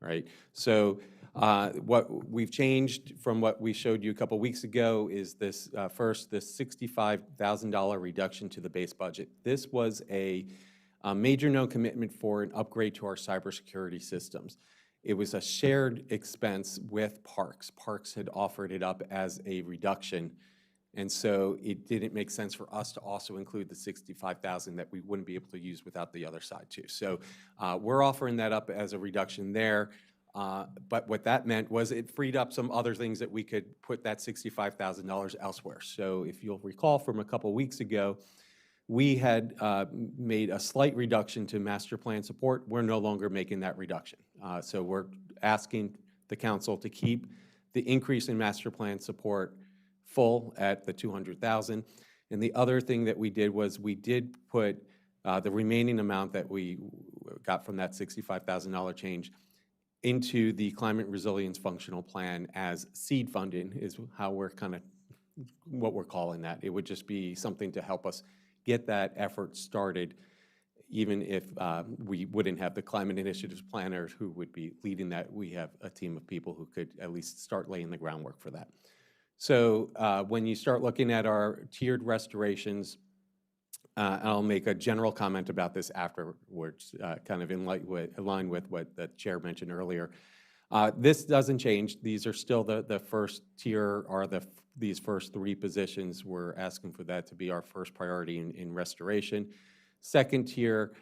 right? So what we've changed from what we showed you a couple weeks ago is this first, this $65,000 reduction to the base budget. This was a major no commitment for an upgrade to our cybersecurity systems. It was a shared expense with Parks. Parks had offered it up as a reduction, and so it didn't make sense for us to also include the $65,000 that we wouldn't be able to use without the other side too. So we're offering that up as a reduction there, but what that meant was it freed up some other things that we could put that $65,000 elsewhere. So if you'll recall from a couple weeks ago, we had made a slight reduction to master plan support. We're no longer making that reduction. So we're asking the council to keep the increase in master plan support full at the $200,000. And the other thing that we did was we did put the remaining amount that we got from that $65,000 change into the climate resilience functional plan as seed funding, is how we're kind of, what we're calling that. It would just be something to help us get that effort started, even if we wouldn't have the climate initiatives planners who would be leading that. We have a team of people who could at least start laying the groundwork for that. So when you start looking at our tiered restorations, I'll make a general comment about this afterwards, kind of in line with what the chair mentioned earlier. This doesn't change. These are still the first tier, are these first 3 positions. We're asking for that to be our first priority in restoration. Second tier,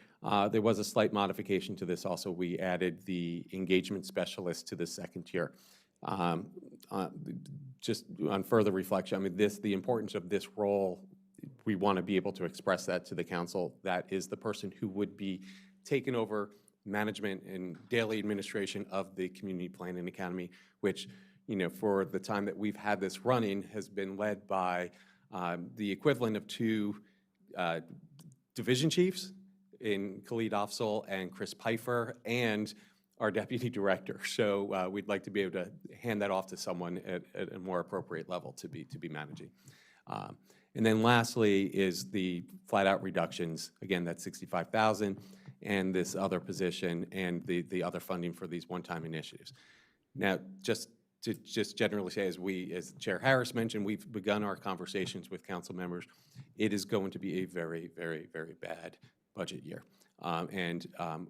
there was a slight modification to this also. We added the engagement specialist to the second tier. Just on further reflection, I mean, the importance of this role, we want to be able to express that to the council. That is the person who would be taking over management and daily administration of the Community Planning Academy, which, you know, for the time that we've had this running, has been led by the equivalent of 2 division chiefs in Khalid Afzal and Chris Pfeiffer, and our deputy director. So we'd like to be able to hand that off to someone at a more appropriate level to be managing. And then lastly is the flat-out reductions. Again, that's $65,000, and this other position, and the other funding for these one-time initiatives. Now, just to generally say, as Chair Harris mentioned, we've begun our conversations with council members. It is going to be a very, very, very bad budget year.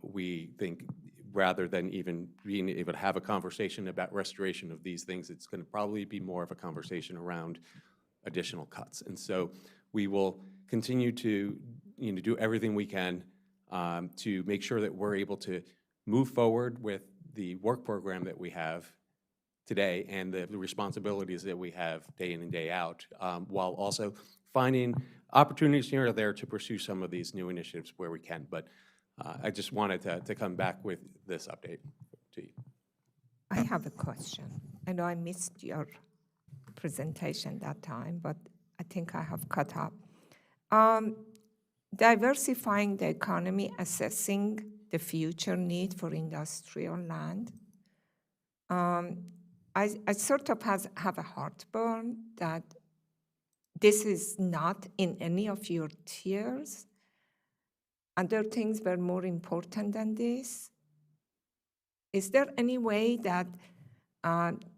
We think rather than even being able to have a conversation about restoration of these things, it's going to probably be more of a conversation around additional cuts. And so we will continue to do everything we can to make sure that we're able to move forward with the work program that we have today and the responsibilities that we have day in and day out, while also finding opportunities here or there to pursue some of these new initiatives where we can. But I just wanted to come back with this update to you. I have a question. I know I missed your presentation that time, but I think I have caught up. Diversifying the economy, assessing the future need for industrial land. I sort of have a heartburn that this is not in any of your tiers. Other things were more important than this. Is there any way that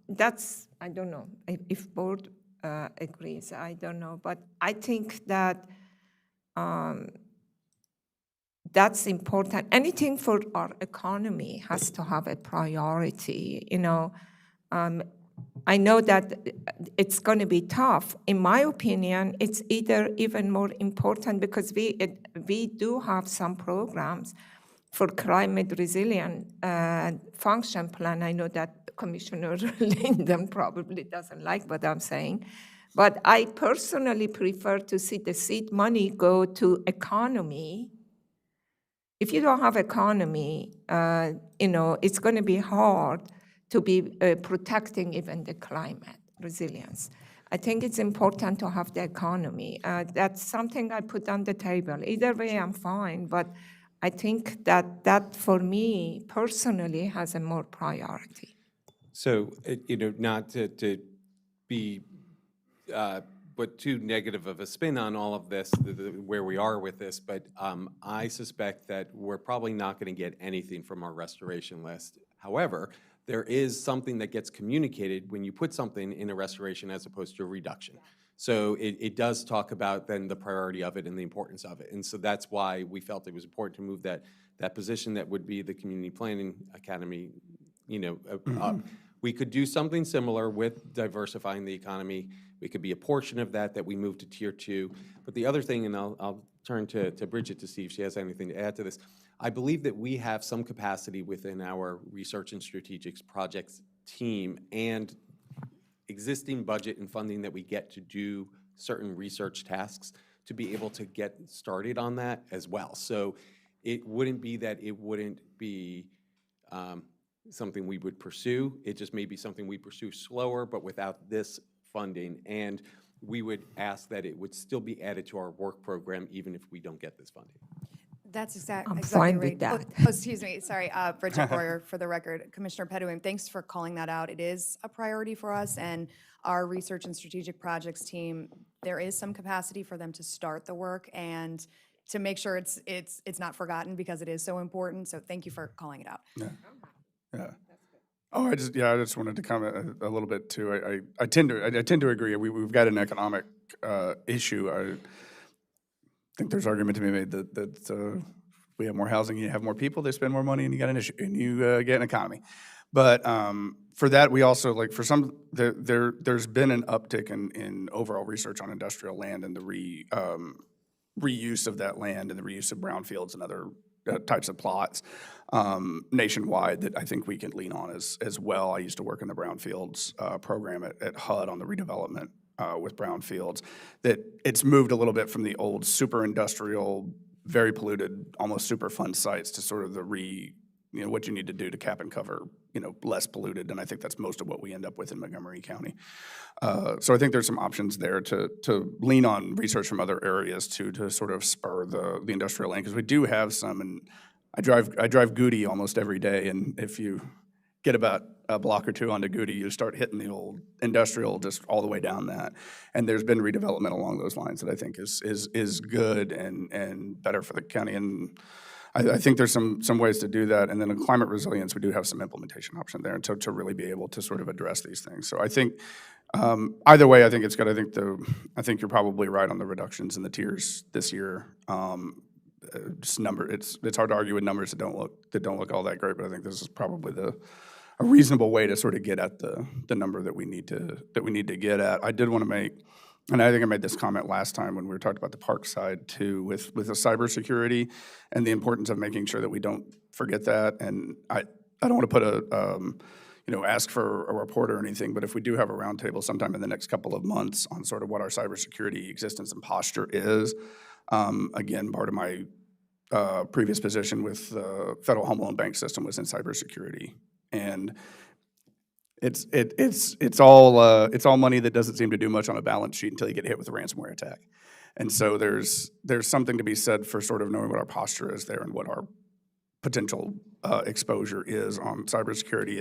that's, I don't know, if board agrees, I don't know, but I think that that's important. Anything for our economy has to have a priority, you know. I know that it's going to be tough. In my opinion, it's either even more important because we do have some programs for climate resilient function plan. I know that Commissioner Linden probably doesn't like what I'm saying, but I personally prefer to see the seed money go to economy. If you don't have economy, you know, it's going to be hard to be protecting even the climate resilience. I think it's important to have the economy. That's something I put on the table. Either way, I'm fine, but I think that for me personally has a more priority. So, you know, not to be put too negative of a spin on all of this, where we are with this, but I suspect that we're probably not going to get anything from our restoration list. However, there is something that gets communicated when you put something in a restoration as opposed to a reduction. So it does talk about then the priority of it and the importance of it. And so that's why we felt it was important to move that position that would be the Community Planning Academy, you know, up. We could do something similar with diversifying the economy. It could be a portion of that we move to Tier 2. But the other thing, and I'll turn to Bridget to see if she has anything to add to this, I believe that we have some capacity within our research and strategics projects team and existing budget and funding that we get to do certain research tasks to be able to get started on that as well. So it wouldn't be that it wouldn't be something we would pursue. It just may be something we pursue slower, but without this funding. And we would ask that it would still be added to our work program even if we don't get this funding. That's I'm exactly fine right. with that. Oh, excuse me, sorry, Bridget Boyer for the record. Commissioner Pedoin, thanks for calling that out. It is a priority for us and our research and strategic projects team. There is some capacity for them to start the work and to make sure it's not forgotten because it is so important. So thank you for calling it out. Yeah. Oh, I just wanted to comment a little bit too. I tend to agree. We've got an economic issue. I think there's argument to be made that we have more housing, you have more people, they spend more money, and you got an issue, and you get an economy. But for that, we also, like for some, there's been an uptick in overall research on industrial land and the reuse of that land and the reuse of brownfields and other types of plots nationwide that I think we can lean on as well. I used to work in the brownfields program at HUD on the redevelopment with brownfields, that it's moved a little bit from the old super industrial, very polluted, almost Superfund sites to sort of the what you need to do to cap and cover, less polluted. And I think that's most of what we end up with in Montgomery County. So I think there's some options there to lean on research from other areas to sort of spur the industrial land, because we do have some. And I drive Goody almost every day, and if you get about a block or two onto Goody, you start hitting the old industrial just all the way down that. And there's been redevelopment along those lines that I think is good and better for the county. And I think there's some ways to do that. And then in climate resilience, we do have some implementation option there to really be able to sort of address these things. So I think either way, I think it's good. I think you're probably right on the reductions in the tiers this year. It's hard to argue with numbers that don't look all that great, but I think this is probably a reasonable way to sort of get at the number that we need to get at. I did want to make, and I think I made this comment last time when we were talking about the park side too, with the cybersecurity and the importance of making sure that we don't forget that. And I don't want to put ask for a report or anything, but if we do have a roundtable sometime in the next couple of months on sort of what our cybersecurity existence and posture is, again, part of my previous position with the Federal Home Loan Bank System was in cybersecurity. And it's all money that doesn't seem to do much on a balance sheet until you get hit with a ransomware attack. And so there's something to be said for sort of knowing what our posture is there and what our potential exposure is on cybersecurity.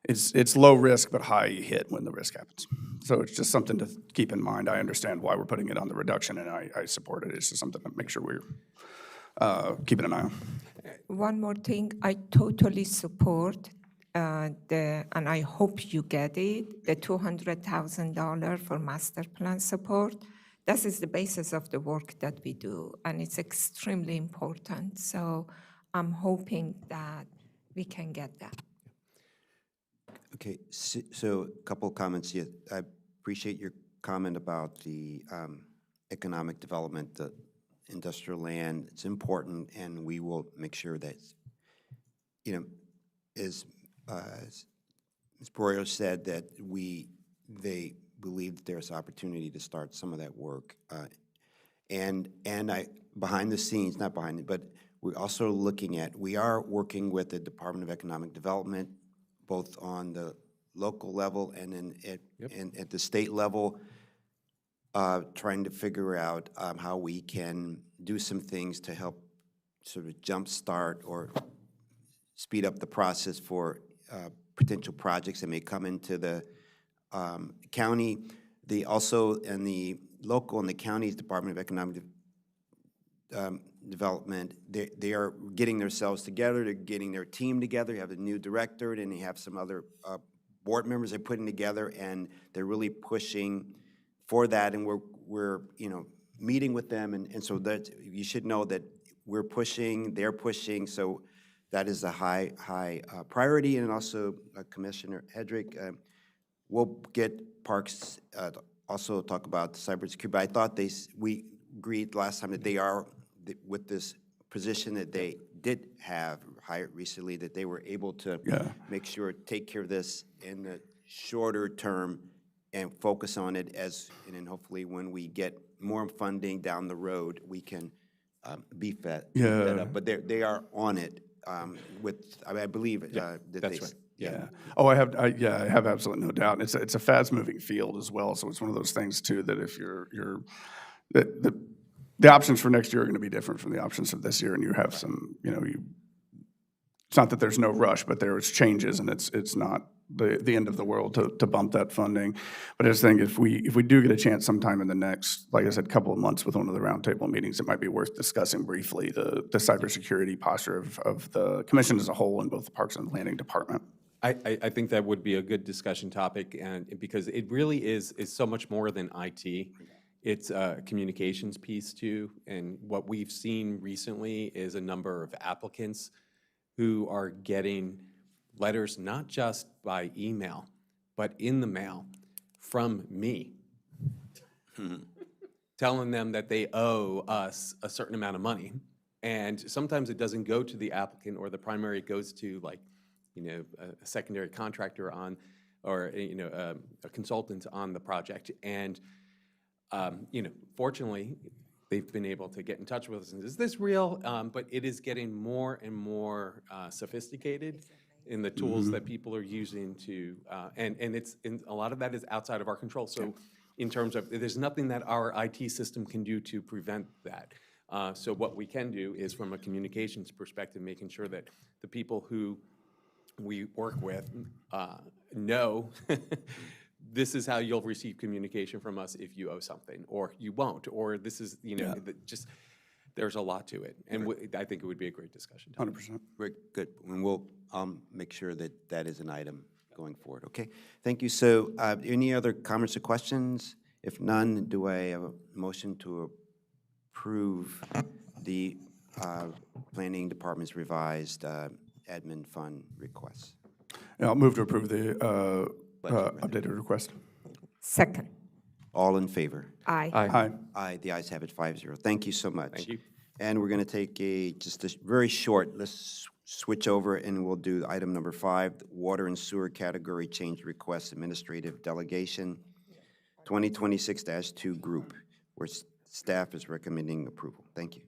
It's low risk but high hit when the risk happens. So it's just something to keep in mind. I understand why we're putting it on the reduction, and I support it. It's just something to make sure we're keeping an eye on. One more thing, I totally support and I hope you get it, the $200,000 for master plan support. That is the basis of the work that we do, and it's extremely important. So I'm hoping that we can get that. Okay, so a couple of comments here. I appreciate your comment about the economic development, the industrial land. It's important, and we will make sure that, as Ms. Broyer said, that they believe there's opportunity to start some of that work. And behind the scenes, not behind it, but we're also we are working with the Department of Economic Development, both on the local level and at the state level, trying to figure out how we can do some things to help sort of jumpstart or speed up the process for potential projects that may come into the county. Also in the local and the county's Department of Economic Development, they are getting themselves together, they're getting their team together. You have a new director, and you have some other board members they're putting together, and they're really pushing for that, and we're meeting with them, and so that you should know that we're pushing, they're pushing, so that is a high priority. And also Commissioner Hedrick, we'll get Parks also talk about cybersecurity, but I thought we agreed last time that they are, with this position that they did have hired recently, that they were able to make sure, take care of this in the shorter term and focus on it and then hopefully when we get more funding down the road, we can beef that up. But they are on it I believe that that's right. Yeah. Oh, I have absolutely no doubt. It's a fast-moving field as well, so it's one of those things too that if the options for next year are going to be different from the options for this year, and you have some, it's not that there's no rush, but there's changes, and it's not the end of the world to bump that funding. But I just think if we do get a chance sometime in the next, like I said, couple of months with one of the roundtable meetings, it might be worth discussing briefly the cybersecurity posture of the commission as a whole in both the Parks and Planning Department. I think that would be a good discussion topic, and because it really is so much more than IT. It's a communications piece too, and what we've seen recently is a number of applicants who are getting letters not just by email, but in the mail from me, telling them that they owe us a certain amount of money. And sometimes it doesn't go to the applicant or the primary, it goes to a secondary contractor or a consultant on the project. And fortunately, they've been able to get in touch with us and is this real? But it is getting more and more sophisticated in the tools that people are using to, and a lot of that is outside of our control. So in terms of, there's nothing that our IT system can do to prevent that. So what we can do is, from a communications perspective, making sure that the people who we work with know this is how you'll receive communication from us if you owe something, or you won't, or this is, just, there's a lot to it. And I think it would be a great discussion. 100%. Very good, and we'll make sure that is an item going forward, okay? Thank you. So any other comments or questions? If none, do I have a motion to approve the Planning Department's revised admin fund requests? Yeah, I'll move to approve the updated request. Second. All in favor? Aye. Aye. Aye, the ayes have it, 5-0. Thank you so much. Thank you. And we're going to take just a very short, let's switch over and we'll do item number 5, water and sewer category change request administrative delegation, 2026-2 group, where staff is recommending approval. Thank you.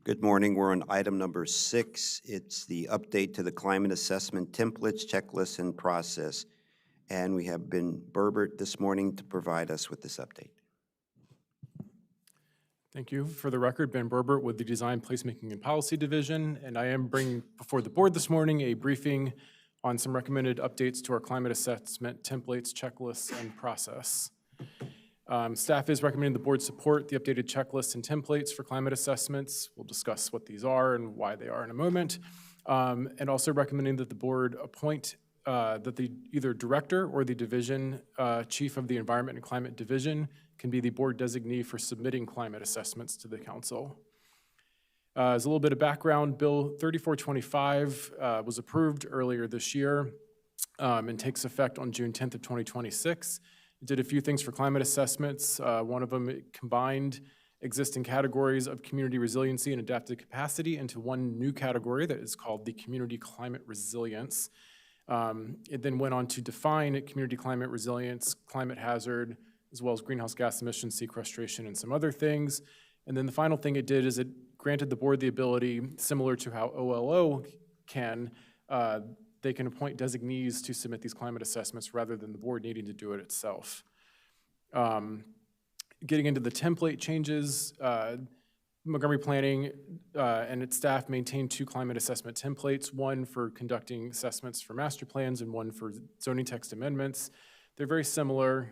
Good morning. We're on item number 6. It's the update to the climate assessment templates, checklists, and process. And we have Ben Berbert this morning to provide us with this update. Thank you. For the record, Ben Berbert with the Design, Placemaking, and Policy Division, and I am bringing before the board this morning a briefing on some recommended updates to our climate assessment templates, checklists, and process. Staff is recommending the board support the updated checklists and templates for climate assessments. We'll discuss what these are and why they are in a moment. And also recommending that the board appoint that the either director or the division chief of the Environment and Climate Division can be the board designee for submitting climate assessments to the council. As a little bit of background, Bill 3425 was approved earlier this year and takes effect on June 10th of 2026. It did a few things for climate assessments. One of them, it combined existing categories of community resiliency and adaptive capacity into one new category that is called the community climate resilience. It then went on to define community climate resilience, climate hazard, as well as greenhouse gas emissions sequestration and some other things. And then the final thing it did is it granted the board the ability, similar to how OLO can, they can appoint designees to submit these climate assessments rather than the board needing to do it itself. Getting into the template changes, Montgomery Planning and its staff maintain 2 climate assessment templates, one for conducting assessments for master plans and one for zoning text amendments. They're very similar.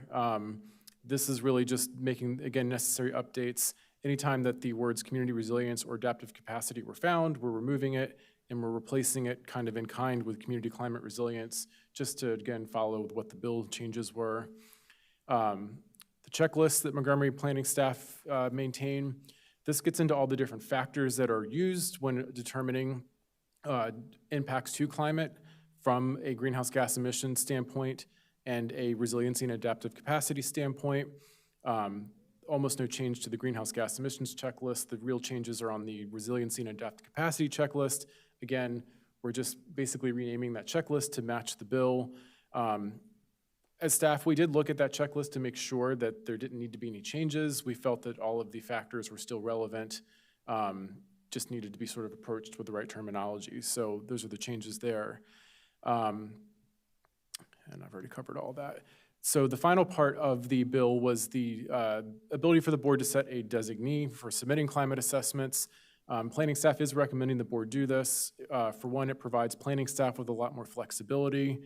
This is really just making, again, necessary updates. Anytime that the words community resilience or adaptive capacity were found, we're removing it and we're replacing it kind of in kind with community climate resilience, just to, again, follow what the bill changes were. The checklist that Montgomery Planning staff maintain, this gets into all the different factors that are used when determining impacts to climate from a greenhouse gas emission standpoint and a resiliency and adaptive capacity standpoint. Almost no change to the greenhouse gas emissions checklist. The real changes are on the resiliency and adaptive capacity checklist. Again, we're just basically renaming that checklist to match the bill. As staff, we did look at that checklist to make sure that there didn't need to be any changes. We felt that all of the factors were still relevant, just needed to be sort of approached with the right terminology. So those are the changes there. And I've already covered all that. So the final part of the bill was the ability for the board to set a designee for submitting climate assessments. Planning staff is recommending the board do this. For one, it provides planning staff with a lot more flexibility,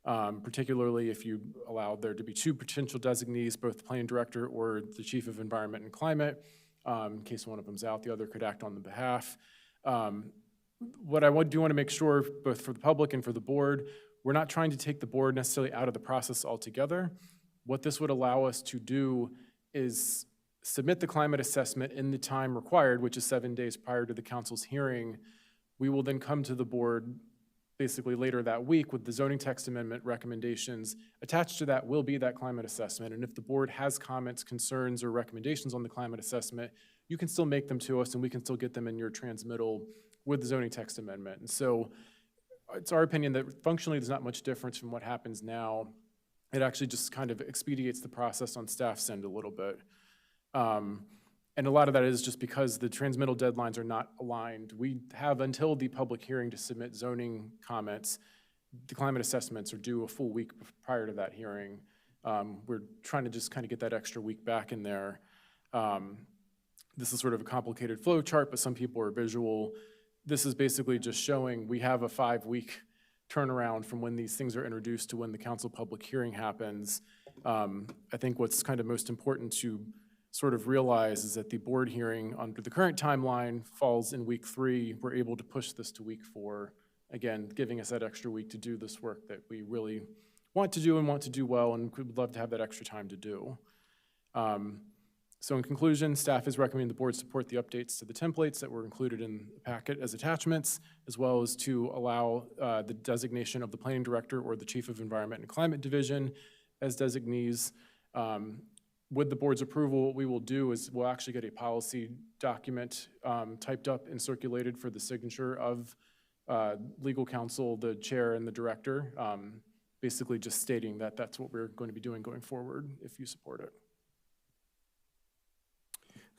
particularly if you allow there to be two potential designees, both the planning director or the chief of environment and climate. In case one of them's out, the other could act on the behalf. What I do want to make sure, both for the public and for the board, we're not trying to take the board necessarily out of the process altogether. What this would allow us to do is submit the climate assessment in the time required, which is 7 days prior to the council's hearing. We will then come to the board basically later that week with the zoning text amendment recommendations. Attached to that will be that climate assessment. And if the board has comments, concerns, or recommendations on the climate assessment, you can still make them to us and we can still get them in your transmittal with the zoning text amendment. And so it's our opinion that functionally there's not much difference from what happens now. It actually just kind of expedites the process on staff's end a little bit. And a lot of that is just because the transmittal deadlines are not aligned. We have until the public hearing to submit zoning comments. The climate assessments are due a full week prior to that hearing. We're trying to just kind of get that extra week back in there. This is sort of a complicated flow chart, but some people are visual. This is basically just showing we have a 5-week turnaround from when these things are introduced to when the council public hearing happens. I think what's kind of most important to sort of realize is that the board hearing under the current timeline falls in week 3. We're able to push this to week 4, again, giving us that extra week to do this work that we really want to do and want to do well and would love to have that extra time to do. So in conclusion, staff is recommending the board support the updates to the templates that were included in the packet as attachments, as well as to allow the designation of the planning director or the chief of environment and climate division as designees. With the board's approval, what we will do is we'll actually get a policy document typed up and circulated for the signature of legal counsel, the chair, and the director, basically just stating that that's what we're going to be doing going forward if you support it.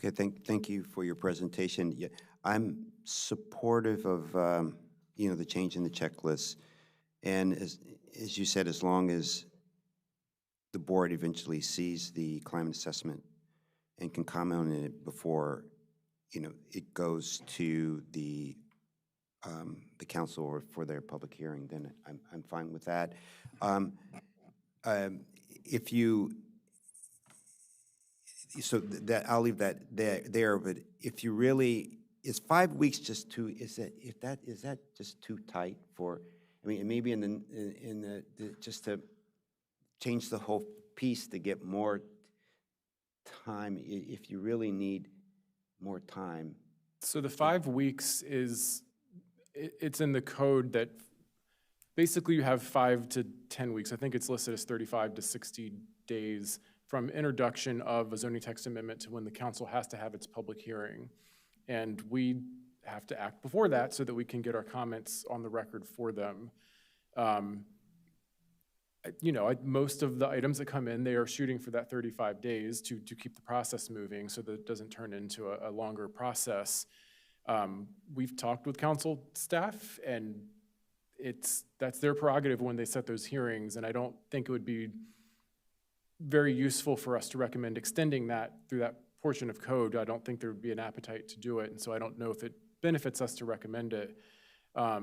Okay, thank you for your presentation. Yeah, I'm supportive of the change in the checklist, and as you said, as long as the board eventually sees the climate assessment and can comment on it before it goes to the council or for their public hearing, then I'm fine with that. If you So that I'll leave that there. But if you really, is 5 weeks just too? Is that just too tight for? I mean, maybe just to change the whole piece to get more time. If you really need more time. So the 5 weeks it's in the code that basically you have 5 to 10 weeks. I think it's listed as 35 to 60 days from introduction of a zoning text amendment to when the council has to have its public hearing. And we have to act before that so that we can get our comments on the record for them. Most of the items that come in, they are shooting for that 35 days to keep the process moving so that it doesn't turn into a longer process. We've talked with council staff, and that's their prerogative when they set those hearings, and I don't think it would be very useful for us to recommend extending that through that portion of code. I don't think there would be an appetite to do it, and so I don't know if it benefits us to recommend it. I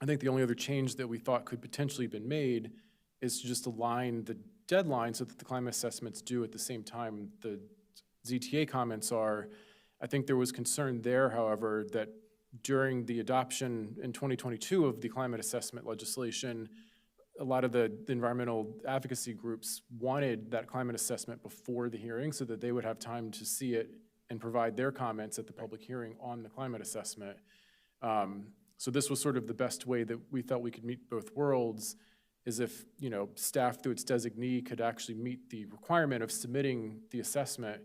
think the only other change that we thought could potentially have been made is to just align the deadline so that the climate assessments due at the same time the ZTA comments are. I think there was concern there, however, that during the adoption in 2022 of the climate assessment legislation, a lot of the environmental advocacy groups wanted that climate assessment before the hearing so that they would have time to see it and provide their comments at the public hearing on the climate assessment. So this was sort of the best way that we felt we could meet both worlds, is if staff through its designee could actually meet the requirement of submitting the assessment,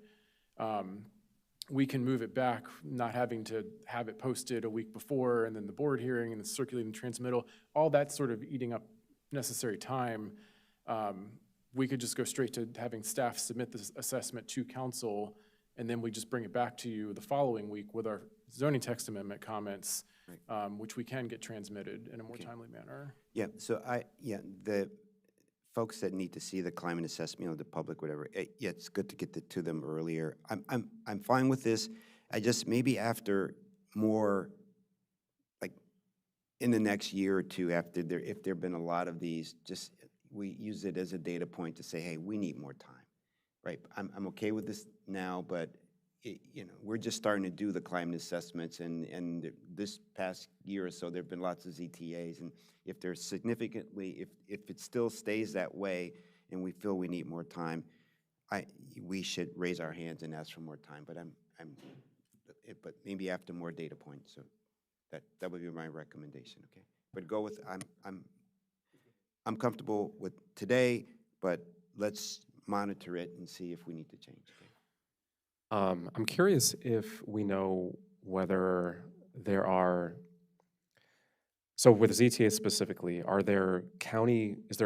we can move it back, not having to have it posted a week before and then the board hearing and the circulating transmittal, all that sort of eating up necessary time. we could just go straight to having staff submit this assessment to council, and then we just bring it back to you the following week with our zoning text amendment comments, which we can get transmitted in a more timely manner. Yeah, so the folks that need to see the climate assessment, the public, whatever, yeah, it's good to get to them earlier. I'm fine with this. I just, maybe after more, like, in the next year or two, after if there've been a lot of these, just, we use it as a data point to say, hey, we need more time, right? I'm okay with this now, but we're just starting to do the climate assessments, and this past year or so, there've been lots of ZTAs, and if there's significantly, if it still stays that way, and we feel we need more time, we should raise our hands and ask for more time. But but maybe after more data points. So that would be my recommendation. Okay, but go with I'm comfortable with today, but let's monitor it and see if we need to change. Okay? I'm curious if we know whether there are, so with ZTA specifically, is there a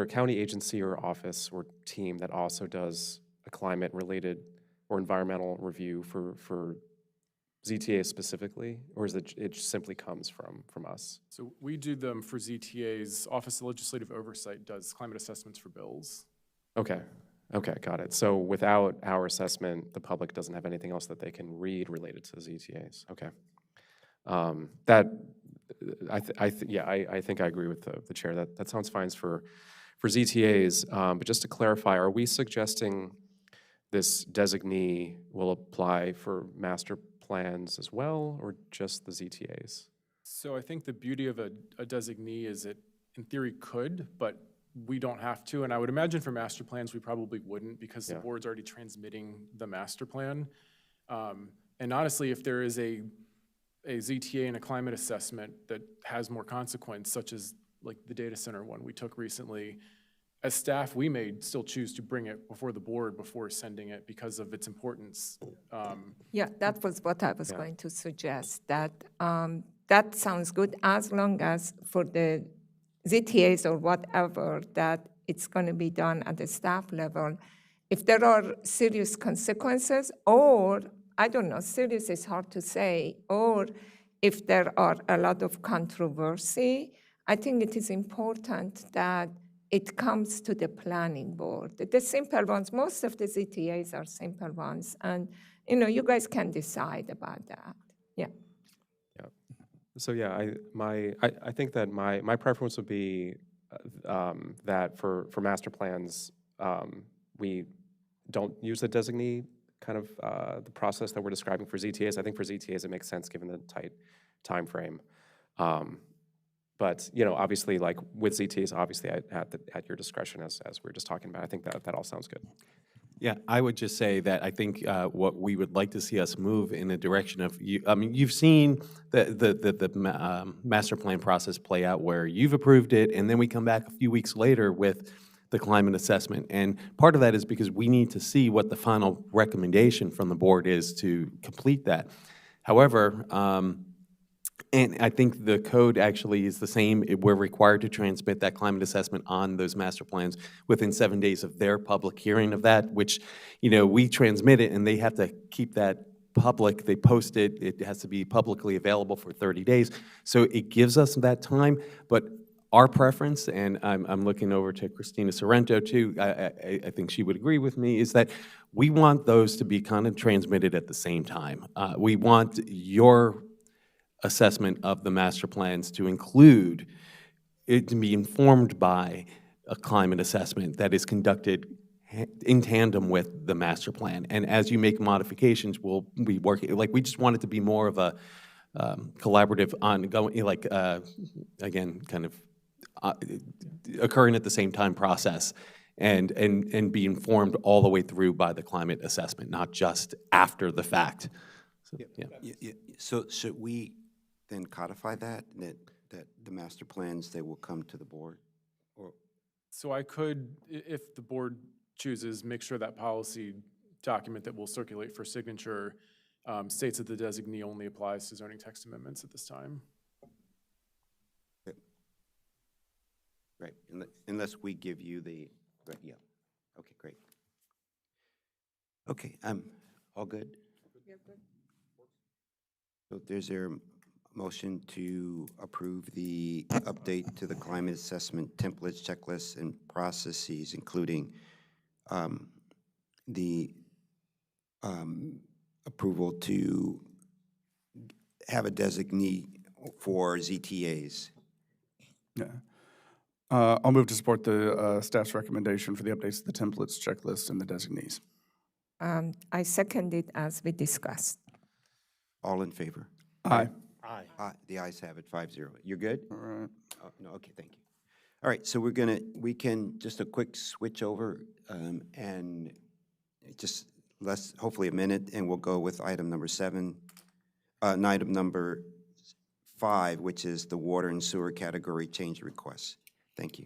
county agency or office or team that also does a climate-related or environmental review for ZTA specifically, or is it simply comes from us? So we do them for ZTA's. Office of Legislative Oversight does climate assessments for bills. Okay, got it. So without our assessment, the public doesn't have anything else that they can read related to the ZTAs. Okay. I think I agree with the chair. That sounds fine for ZTAs. But just to clarify, are we suggesting this designee will apply for master plans as well, or just the ZTAs? So I think the beauty of a designee is it, in theory, could, but we don't have to. And I would imagine for master plans, we probably wouldn't, because the board's already transmitting the master plan. And honestly, if there is a ZTA and a climate assessment that has more consequence, such as like the data center one we took recently, as staff, we may still choose to bring it before the board before sending it because of its importance. Yeah, that was what I was going to suggest, that that sounds good as long as for the ZTAs or whatever, that it's going to be done at the staff level. If there are serious consequences, or, I don't know, serious is hard to say, or if there are a lot of controversy, I think it is important that it comes to the planning board. The simple ones, most of the ZTAs are simple ones, and you guys can decide about that. Yeah. Yeah. So yeah, I think that my preference would be that for master plans, we don't use the designee kind of the process that we're describing for ZTAs. I think for ZTAs it makes sense given the tight time frame. But obviously, like with ZTAs, obviously at your discretion, as we were just talking about. I think that all sounds good. Yeah, I would just say that I think what we would like to see us move in the direction of, you've seen the master plan process play out where you've approved it, and then we come back a few weeks later with the climate assessment. And part of that is because we need to see what the final recommendation from the board is to complete that. However, and I think the code actually is the same. We're required to transmit that climate assessment on those master plans within 7 days of their public hearing of that, which, we transmit it and they have to keep that public. They post it. It has to be publicly available for 30 days. So it gives us that time. But our preference, and I'm looking over to Christina Sorrento too, I think she would agree with me, is that we want those to be kind of transmitted at the same time. We want your assessment of the master plans to include it, to be informed by a climate assessment that is conducted in tandem with the master plan. And as you make modifications, we'll be working, we just want it to be more of a collaborative, ongoing, again, kind of occurring at the same time process, and be informed all the way through by the climate assessment, not just after the fact. So, yeah. So should we then codify that the master plans, they will come to the board? Or So I could, if the board chooses, make sure that policy document that will circulate for signature states that the designee only applies to zoning text amendments at this time. right, unless we give you the, yeah. Okay, great. Okay, all good? So there's a motion to approve the update to the climate assessment templates, checklists, and processes, including the approval to have a designee for ZTAs. Yeah. I'll move to support the staff's recommendation for the updates to the templates, checklists, and the designees. I second it as we discussed. All in favor? Aye. Aye. The ayes have it, 5-0. You're good? All right. Oh, no, okay, thank you. All right, so we can, just a quick switch over, and just hopefully a minute, and we'll go with item number 7, item number 5, which is the water and sewer category change request. Thank you.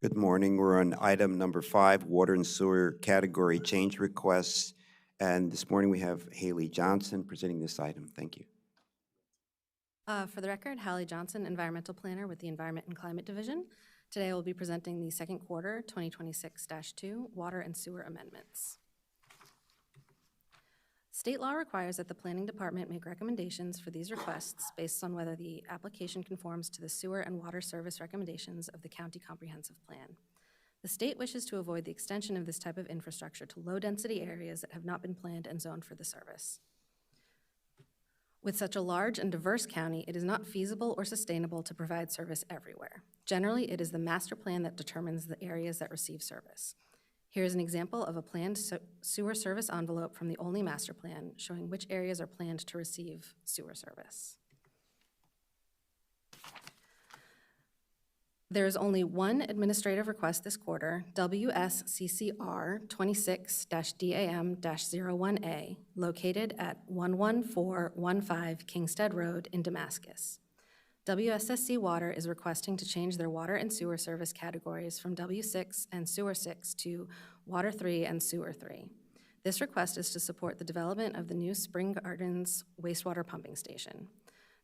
Good morning. We're on item number 5, water and sewer category change requests. And this morning we have Haley Johnson presenting this item. Thank you. For the record, Hallie Johnson, Environmental Planner with the Environment and Climate Division. Today I will be presenting the second quarter 2026-2 water and sewer amendments. State law requires that the Planning Department make recommendations for these requests based on whether the application conforms to the sewer and water service recommendations of the County Comprehensive Plan. The state wishes to avoid the extension of this type of infrastructure to low-density areas that have not been planned and zoned for the service. With such a large and diverse county, it is not feasible or sustainable to provide service everywhere. Generally, it is the master plan that determines the areas that receive service. Here is an example of a planned sewer service envelope from the Olney Master Plan showing which areas are planned to receive sewer service. There is only one administrative request this quarter, WSCCR 26-DAM-01A, located at 11415 Kingstead Road in Damascus. WSSC Water is requesting to change their water and sewer service categories from W6 and Sewer 6 to Water 3 and Sewer 3. This request is to support the development of the new Spring Gardens wastewater pumping station.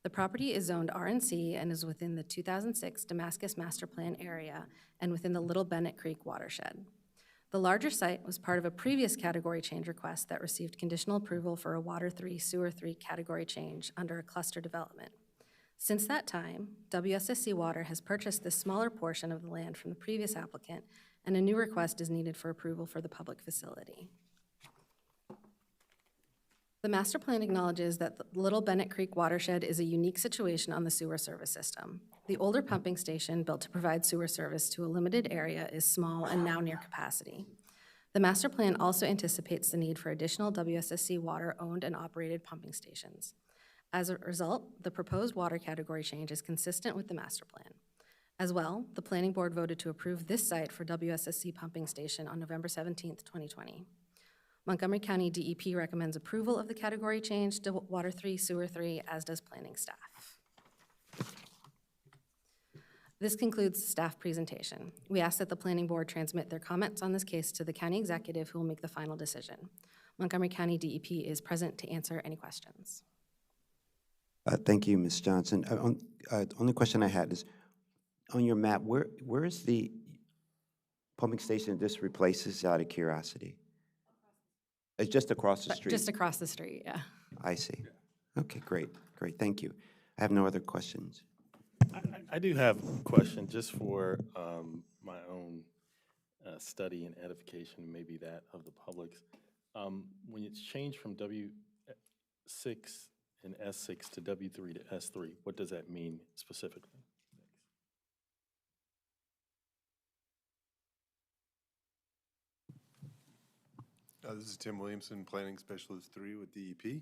The property is zoned RNC and is within the 2006 Damascus Master Plan area and within the Little Bennett Creek watershed. The larger site was part of a previous category change request that received conditional approval for a Water 3, Sewer 3 category change under a cluster development. Since that time, WSSC Water has purchased this smaller portion of the land from the previous applicant, and a new request is needed for approval for the public facility. The master plan acknowledges that the Little Bennett Creek watershed is a unique situation on the sewer service system. The older pumping station built to provide sewer service to a limited area is small and now near capacity. The master plan also anticipates the need for additional WSSC water-owned and operated pumping stations. As a result, the proposed water category change is consistent with the master plan. As well, the planning board voted to approve this site for WSSC pumping station on November 17th, 2020. Montgomery County DEP recommends approval of the category change to Water 3, Sewer 3, as does planning staff. This concludes the staff presentation. We ask that the planning board transmit their comments on this case to the county executive, who will make the final decision. Montgomery County DEP is present to answer any questions. Thank you, Ms. Johnson. The only question I had is, on your map, where is the pumping station this replaces, out of curiosity? It's just across the street? Just across the street, yeah. I see. Okay, great, great, thank you. I have no other questions. I do have a question just for my own study and edification, maybe that of the public's. When it's changed from W6 and S6 to W3 to S3, what does that mean specifically? This is Tim Williamson, Planning Specialist 3 with DEP.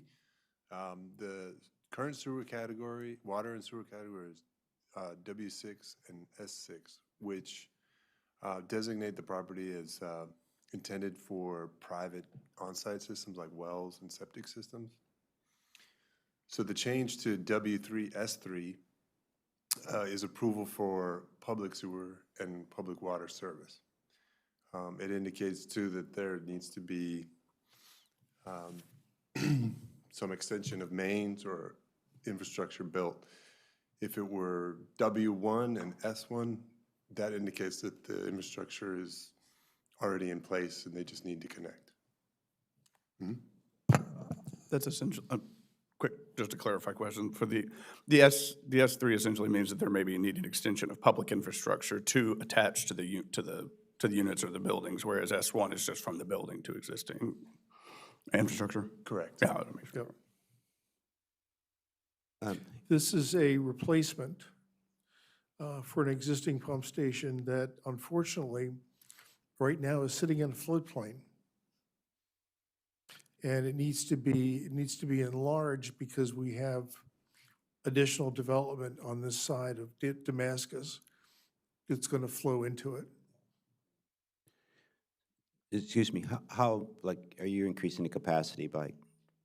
The current sewer category, water and sewer category is W6 and S6, which designate the property as intended for private on-site systems like wells and septic systems. So the change to W3, S3 is approval for public sewer and public water service. It indicates too that there needs to be some extension of mains or infrastructure built. If it were W1 and S1, that indicates that the infrastructure is already in place and they just need to connect. That's essentially, quick, just a clarify question. For the S3 essentially means that there may be a needed extension of public infrastructure to attach to the units or the buildings, whereas S1 is just from the building to existing infrastructure? Correct. Yeah, that makes sense. This is a replacement for an existing pump station that unfortunately right now is sitting in a floodplain. And it needs to be enlarged because we have additional development on this side of Damascus that's going to flow into it. Excuse me, how, like, are you increasing the capacity by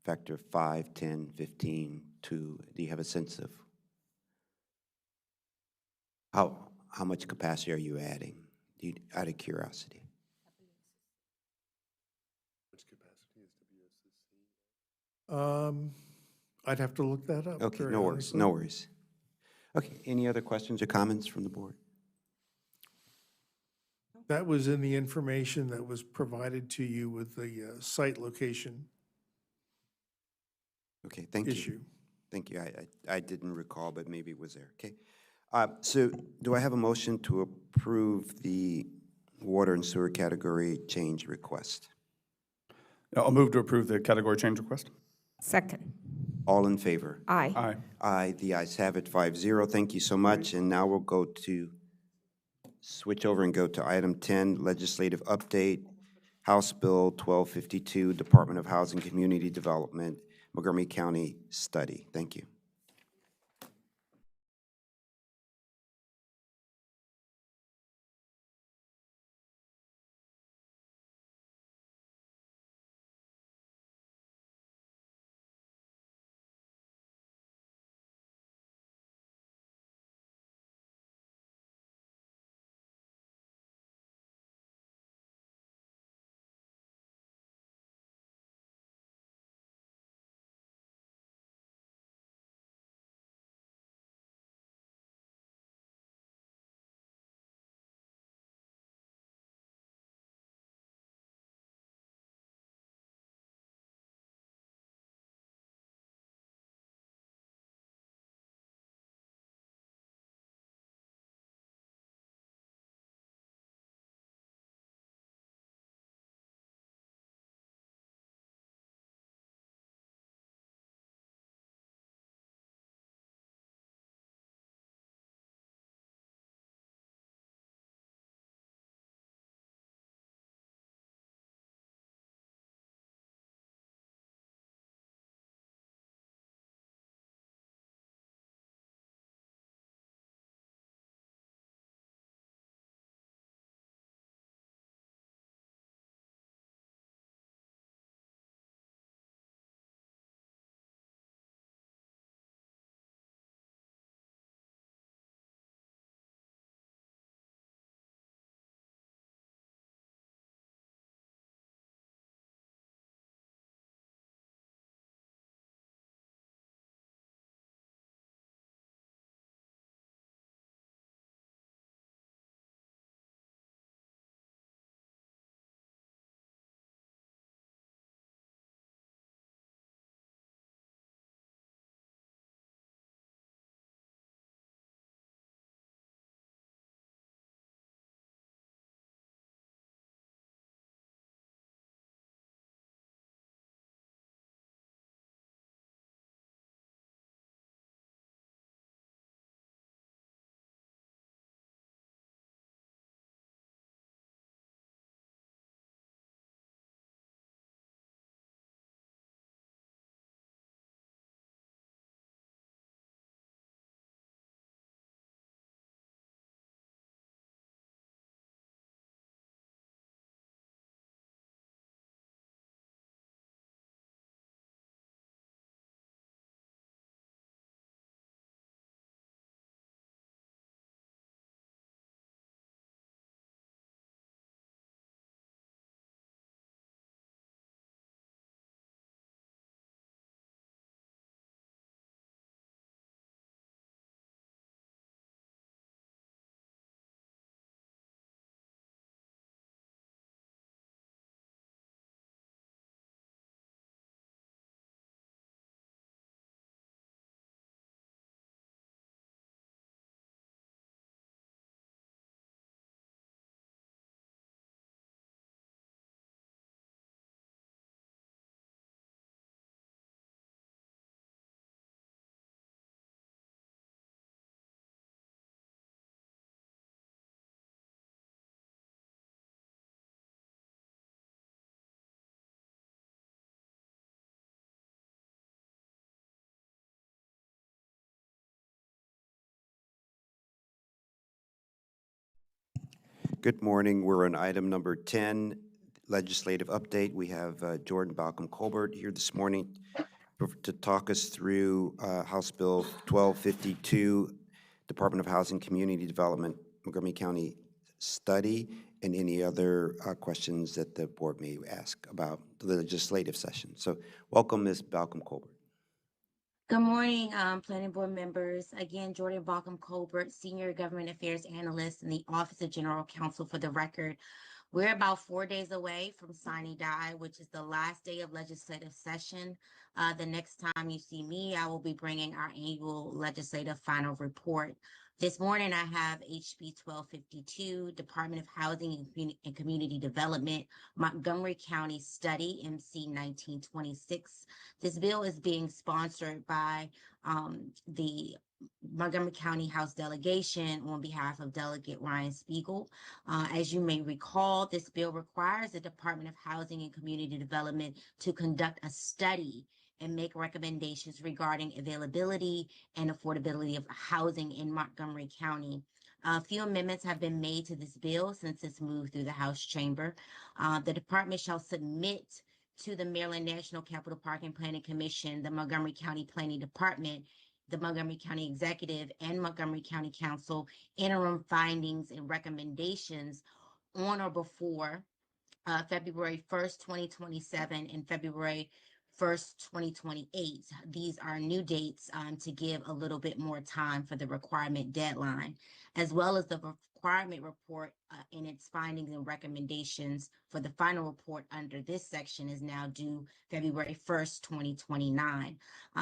factor 5, 10, 15, 2? Do you have a sense of how much capacity are you adding, out of curiosity? Which capacity is WSSC? I'd have to look that up. Okay, very no worries, honestly. no worries. Okay, any other questions or comments from the board? That was in the information that was provided to you with the site location Okay, thank you. issue. Thank you. I didn't recall, but maybe it was there. Okay. So do I have a motion to approve the water and sewer category change request? I'll move to approve the category change request. Second. All in favor? Aye. Aye. Aye, the ayes have it, 5-0. Thank you so much. And now we'll switch over and go to item 10, legislative update, House Bill 1252, Department of Housing Community Development, Montgomery County study. Thank you. Good morning. We're on item number 10, legislative update. We have Jordan Balcom Colbert here this morning to talk us through House Bill 1252, Department of Housing Community Development, Montgomery County study, and any other questions that the board may ask about the legislative session. So welcome, Ms. Balcom Colbert. Good morning, planning board members. Again, Jordan Balcom Colbert, Senior Government Affairs Analyst in the Office of General Counsel. For the record, we're about 4 days away from sine die, which is the last day of legislative session. The next time you see me, I will be bringing our annual legislative final report. This morning, I have HB 1252, Department of Housing and Community Development, Montgomery County Study, MC 1926. This bill is being sponsored by the Montgomery County House Delegation on behalf of Delegate Ryan Spiegel. As you may recall, this bill requires the Department of Housing and Community Development to conduct a study and make recommendations regarding availability and affordability of housing in Montgomery County. A few amendments have been made to this bill since it's moved through the House chamber. The department shall submit to the Maryland National Capital Park and Planning Commission, the Montgomery County Planning Department, the Montgomery County Executive, and Montgomery County Council interim findings and recommendations on or before February 1st, 2027 and February 1st, 2028. These are new dates to give a little bit more time for the requirement deadline, as well as the requirement report in its findings and recommendations for the final report under this section is now due February 1st, 2029.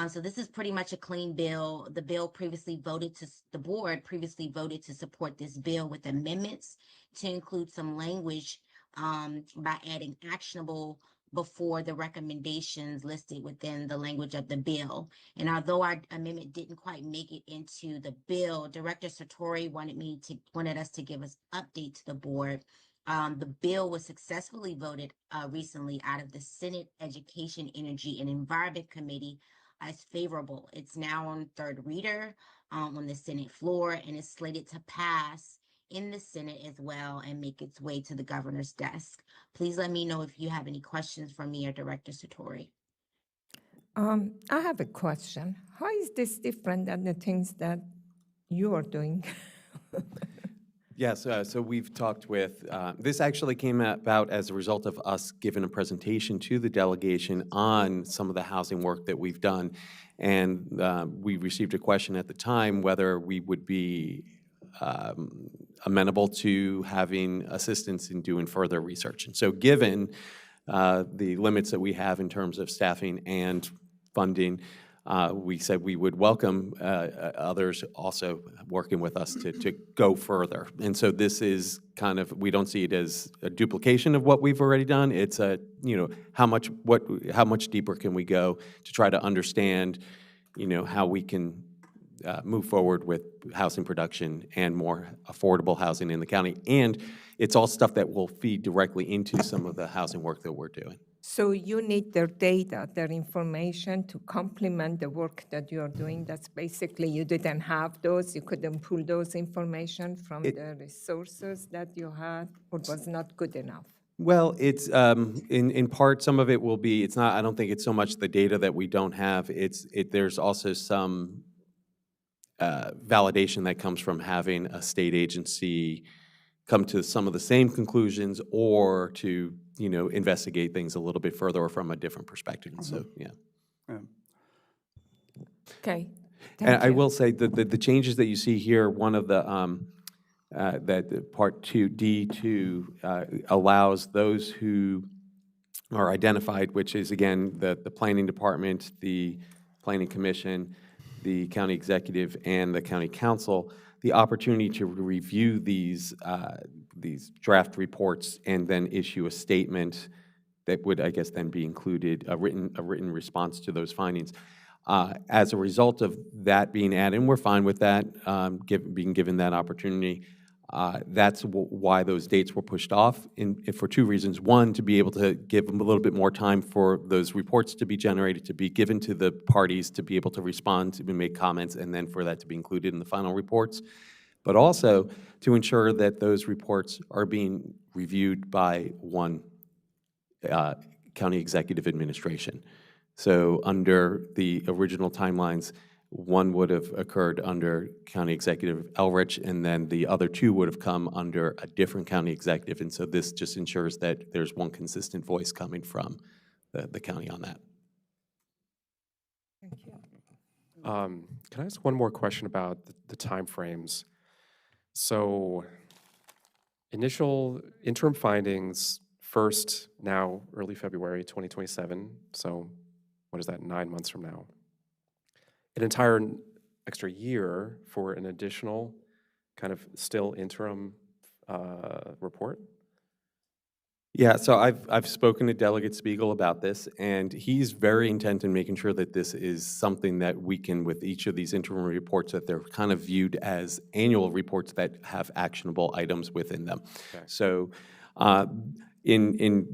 So this is pretty much a clean bill. The board previously voted to support this bill with amendments to include some language by adding actionable before the recommendations listed within the language of the bill. And although our amendment didn't quite make it into the bill, Director Sartori wanted us to give us update to the board. The bill was successfully voted recently out of the Senate Education, Energy, and Environment Committee as favorable. It's now on third reader on the Senate floor and is slated to pass in the Senate as well and make its way to the governor's desk. Please let me know if you have any questions for me or Director Sartori. I have a question. How is this different than the things that you are doing? Yes, so we've talked with, this actually came about as a result of us giving a presentation to the delegation on some of the housing work that we've done. And we received a question at the time whether we would be amenable to having assistance in doing further research. And so given the limits that we have in terms of staffing and funding, we said we would welcome others also working with us to go further. And so this is kind of, we don't see it as a duplication of what we've already done. It's a, how much deeper can we go to try to understand, how we can move forward with housing production and more affordable housing in the county. And it's all stuff that will feed directly into some of the housing work that we're doing. So you need their data, their information to complement the work that you are doing. That's basically, you didn't have those, you couldn't pull those information from the resources that you had, or was not good enough? Well, it's in part, some of it will be, it's not, I don't think it's so much the data that we don't have, there's also some validation that comes from having a state agency come to some of the same conclusions or to, investigate things a little bit further or from a different perspective. And so, yeah. Okay. And I will say that the changes that you see here, one of the, that Part 2D2 allows those who are identified, which is, again, the Planning Department, the Planning Commission, the County Executive, and the County Council, the opportunity to review these draft reports and then issue a statement that would, I guess, then be included, a written response to those findings. As a result of that being added, and we're fine with that, being given that opportunity, that's why those dates were pushed off, for two reasons. One, to be able to give them a little bit more time for those reports to be generated, to be given to the parties, to be able to respond, to make comments, and then for that to be included in the final reports. but also to ensure that those reports are being reviewed by one county executive administration. So under the original timelines, one would have occurred under County Executive Elrich, and then the other two would have come under a different county executive. And so this just ensures that there's one consistent voice coming from the county on that. Thank you. Can I ask one more question about the timeframes? So initial interim findings, first now early February 2027, so what is that, 9 months from now? An entire extra year for an additional kind of still interim report? Yeah, so I've spoken to Delegate Spiegel about this, and he's very intent in making sure that this is something that we can, with each of these interim reports, that they're kind of viewed as annual reports that have actionable items within them. Okay. So in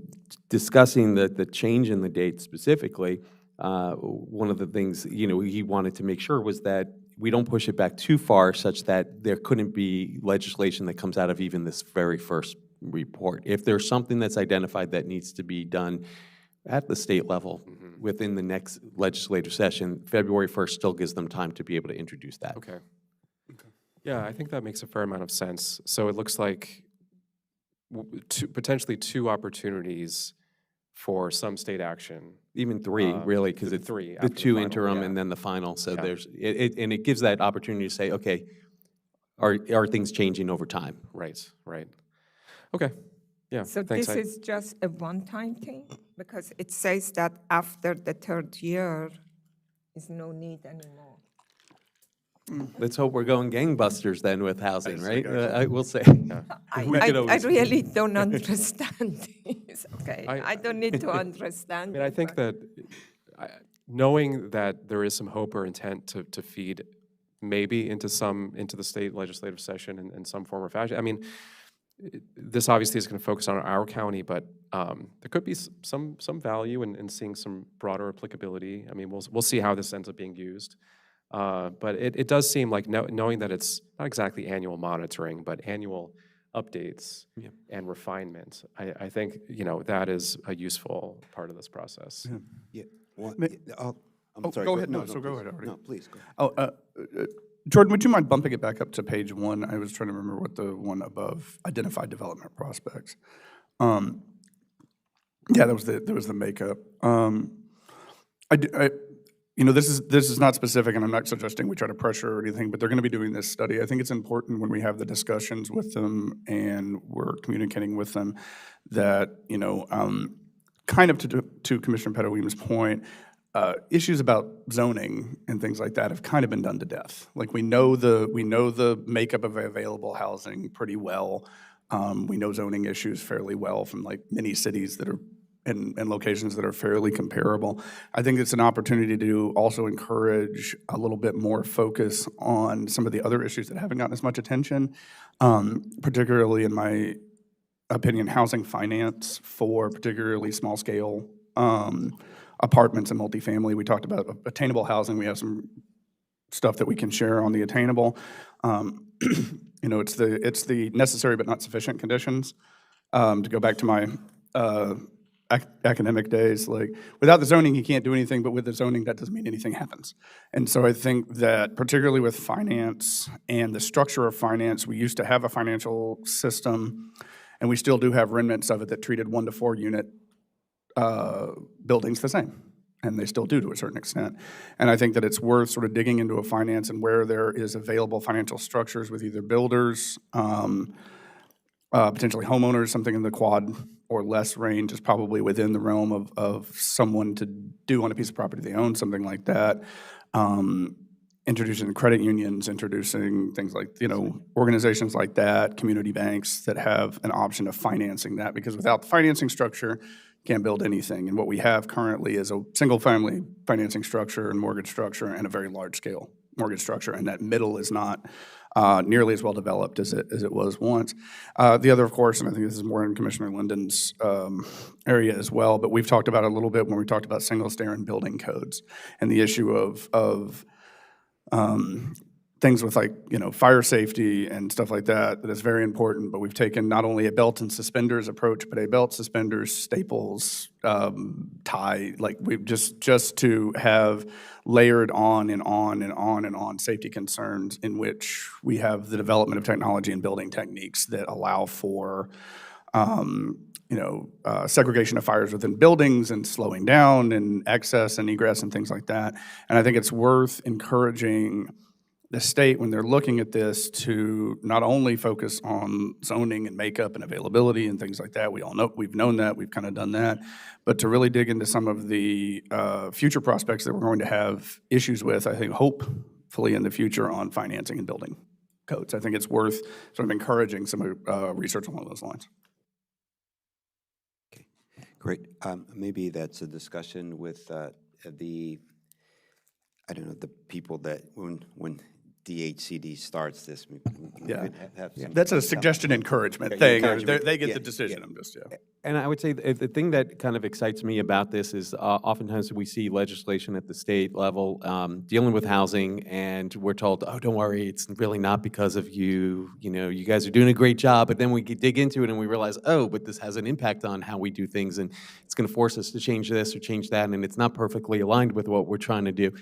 discussing the change in the date specifically, one of the things, he wanted to make sure was that we don't push it back too far such that there couldn't be legislation that comes out of even this very first report. If there's something that's identified that needs to be done at the state level within the next legislative session, February 1st still gives them time to be able to introduce that. Okay. Yeah, I think that makes a fair amount of sense. So it looks like potentially two opportunities for some state action. Even three, really, because it's three the after two final, interim yeah. and then the final. So Yeah. there's, and it gives that opportunity to say, okay, are things changing over time? Right, right. Okay, yeah, So thanks. this is just a one-time thing? Because it says that after the third year, is no need anymore. Let's hope we're going gangbusters then with housing, right? I will say. I could always- really don't understand this, okay? I- I don't need to understand I mean, I it, think but- that knowing that there is some hope or intent to feed maybe into the state legislative session in some form or fashion. I mean, this obviously is going to focus on our county, but there could be some value in seeing some broader applicability. I mean, we'll see how this ends up being used. But it does seem like knowing that it's not exactly annual monitoring, but annual updates and refinement, I think, that is a useful part of this process. Yeah. Well, I'm Oh, sorry. go ahead. No, please. so go ahead, Artie. No, please, go ahead. Jordan, would you mind bumping it back up to page 1? I was trying to remember what the one above, identified development prospects. Yeah, that was the makeup. This is not specific, and I'm not suggesting we try to pressure or anything, but they're going to be doing this study. I think it's important when we have the discussions with them and we're communicating with them that, kind of to Commissioner Pedoweem's point, issues about zoning and things like that have kind of been done to death. Like we know the makeup of available housing pretty well. We know zoning issues fairly well from like many cities that are and locations that are fairly comparable. I think it's an opportunity to also encourage a little bit more focus on some of the other issues that haven't gotten as much attention, particularly in my opinion, housing finance for particularly small scale apartments and multifamily. We talked about attainable housing. We have some stuff that we can share on the attainable. It's the necessary but not sufficient conditions. To go back to my academic days, like without the zoning, you can't do anything, but with the zoning, that doesn't mean anything happens. And so I think that particularly with finance and the structure of finance, we used to have a financial system, and we still do have remnants of it that treated 1 to 4 unit buildings the same, and they still do to a certain extent. And I think that it's worth sort of digging into a finance and where there is available financial structures with either builders, potentially homeowners, something in the quad or less range is probably within the realm of someone to do on a piece of property they own, something like that. Introducing credit unions, introducing things like, organizations like that, community banks that have an option of financing that, because without the financing structure, you can't build anything. And what we have currently is a single-family financing structure and mortgage structure and a very large-scale mortgage structure, and that middle is not nearly as well developed as it was once. The other, of course, and I think this is more in Commissioner Linden's area as well, but we've talked about it a little bit when we talked about single-stair and building codes and the issue of things with like, fire safety and stuff like that, that is very important, but we've taken not only a belt and suspenders approach, but a belt, suspenders, staples, tie, like we've just to have layered on and on and on and on safety concerns in which we have the development of technology and building techniques that allow for segregation of fires within buildings and slowing down and access and egress and things like that. And I think it's worth encouraging the state, when they're looking at this, to not only focus on zoning and makeup and availability and things like that. We all know, we've known that, we've kind of done that, but to really dig into some of the future prospects that we're going to have issues with, I think, hopefully in the future on financing and building codes. I think it's worth sort of encouraging some research along those lines. Great. Maybe that's a discussion with the people that when DHCD starts this. We Yeah. could have some- That's a suggestion encouragement Yeah, thing. encouragement. They get Yeah, the decision, yeah. I'm just, And I would say the thing that kind of excites me about this is oftentimes we see legislation at the state level dealing with housing, and we're told, oh, don't worry, it's really not because of you. You guys are doing a great job. But then we dig into it and we realize, oh, but this has an impact on how we do things, and it's going to force us to change this or change that, and it's not perfectly aligned with what we're trying to do.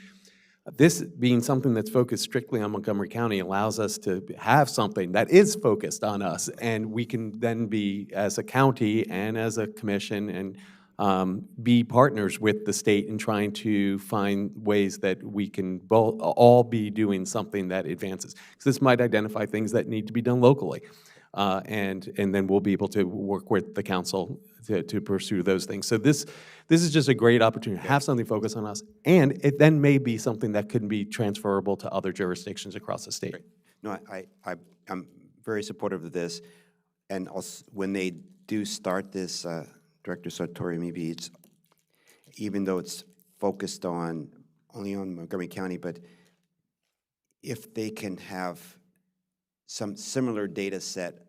This being something that's focused strictly on Montgomery County allows us to have something that is focused on us, and we can then be, as a county and as a commission, and be partners with the state in trying to find ways that we can all be doing something that advances. Because this might identify things that need to be done locally, and then we'll be able to work with the council to pursue those things. So this is just a great opportunity to have something focused on us, and it then may be something that could be transferable to other jurisdictions across the state. No, I'm very supportive of this, and also when they do start this, Director Sartori, maybe it's, even though it's focused only on Montgomery County, but if they can have some similar data set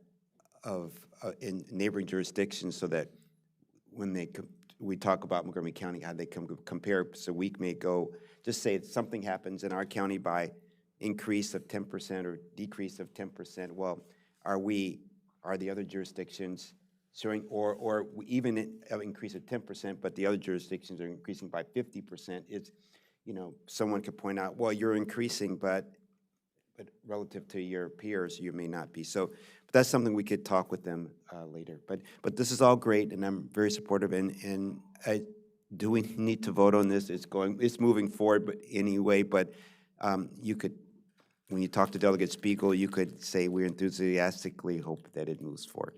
of in neighboring jurisdictions, so that when we talk about Montgomery County, how they compare, so we may go, just say something happens in our county by increase of 10% or decrease of 10%. Well, are the other jurisdictions showing, or even an increase of 10%, but the other jurisdictions are increasing by 50%? It's, someone could point out, well, you're increasing, but relative to your peers, you may not be. So but that's something we could talk with them later. But this is all great, and I'm very supportive. And do we need to vote on this? It's moving forward, but anyway. But you could, when you talk to Delegate Spiegel, you could say we enthusiastically hope that it moves forward.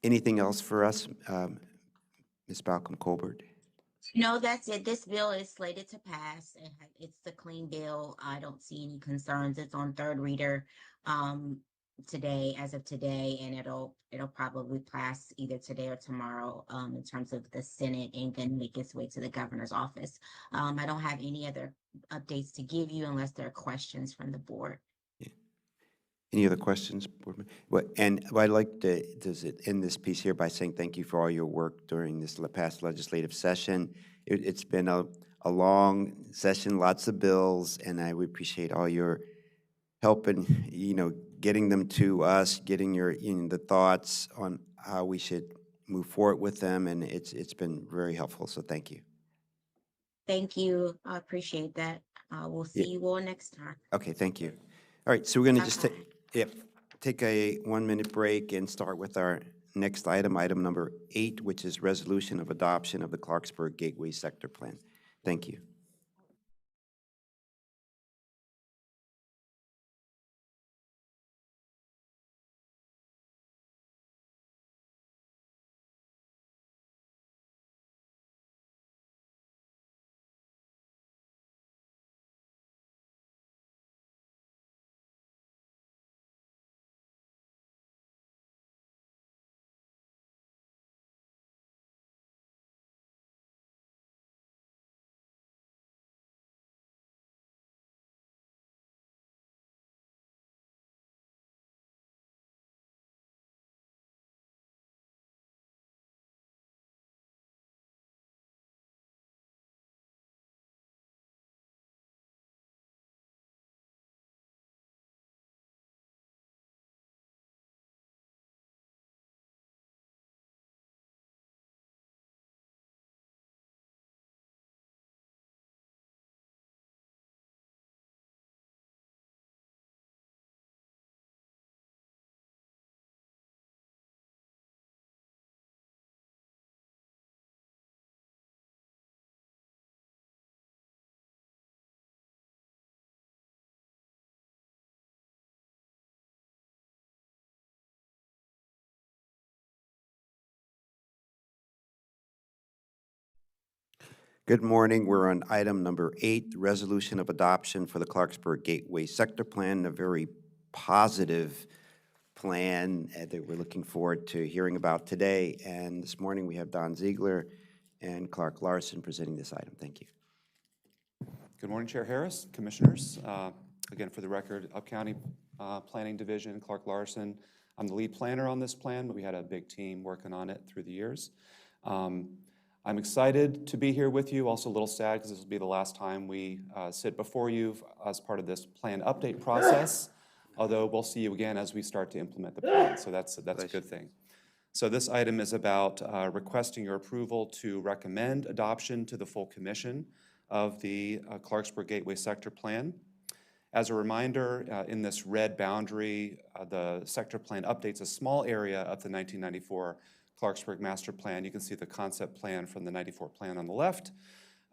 Anything else for us, Ms. Balcom-Colbert? No, that's it. This bill is slated to pass. It's the clean bill. I don't see any concerns. It's on third reader today, as of today, and it'll probably pass either today or tomorrow in terms of the Senate, and then make its way to the governor's office. I don't have any other updates to give you unless there are questions from the board. Any other questions, Board member? And I'd like to end this piece here by saying thank you for all your work during this past legislative session. It's been a long session, lots of bills, and I would appreciate all your help in, getting them to us, getting the thoughts on how we should move forward with them, and it's been very helpful. So thank you. Thank you. I appreciate that. We'll see you all next time. Okay, thank you. All right, so we're going to just take a 1-minute break and start with our next item number 8, which is resolution of adoption of the Clarksburg Gateway Sector Plan. Thank you. Good morning. We're on item number 8, the resolution of adoption for the Clarksburg Gateway Sector Plan, a very positive plan that we're looking forward to hearing about today. And this morning, we have Don Ziegler and Clark Larson presenting this item. Thank you. Good morning, Chair Harris, Commissioners. Again, for the record, Up County Planning Division, Clark Larson. I'm the lead planner on this plan, but we had a big team working on it through the years. I'm excited to be here with you, also a little sad because this will be the last time we sit before you as part of this plan update process, although we'll see you again as we start to implement the plan, so that's a good thing. So this item is about requesting your approval to recommend adoption to the full commission of the Clarksburg Gateway Sector Plan. As a reminder, in this red boundary, the sector plan updates a small area of the 1994 Clarksburg Master Plan. You can see the concept plan from the 94 plan on the left.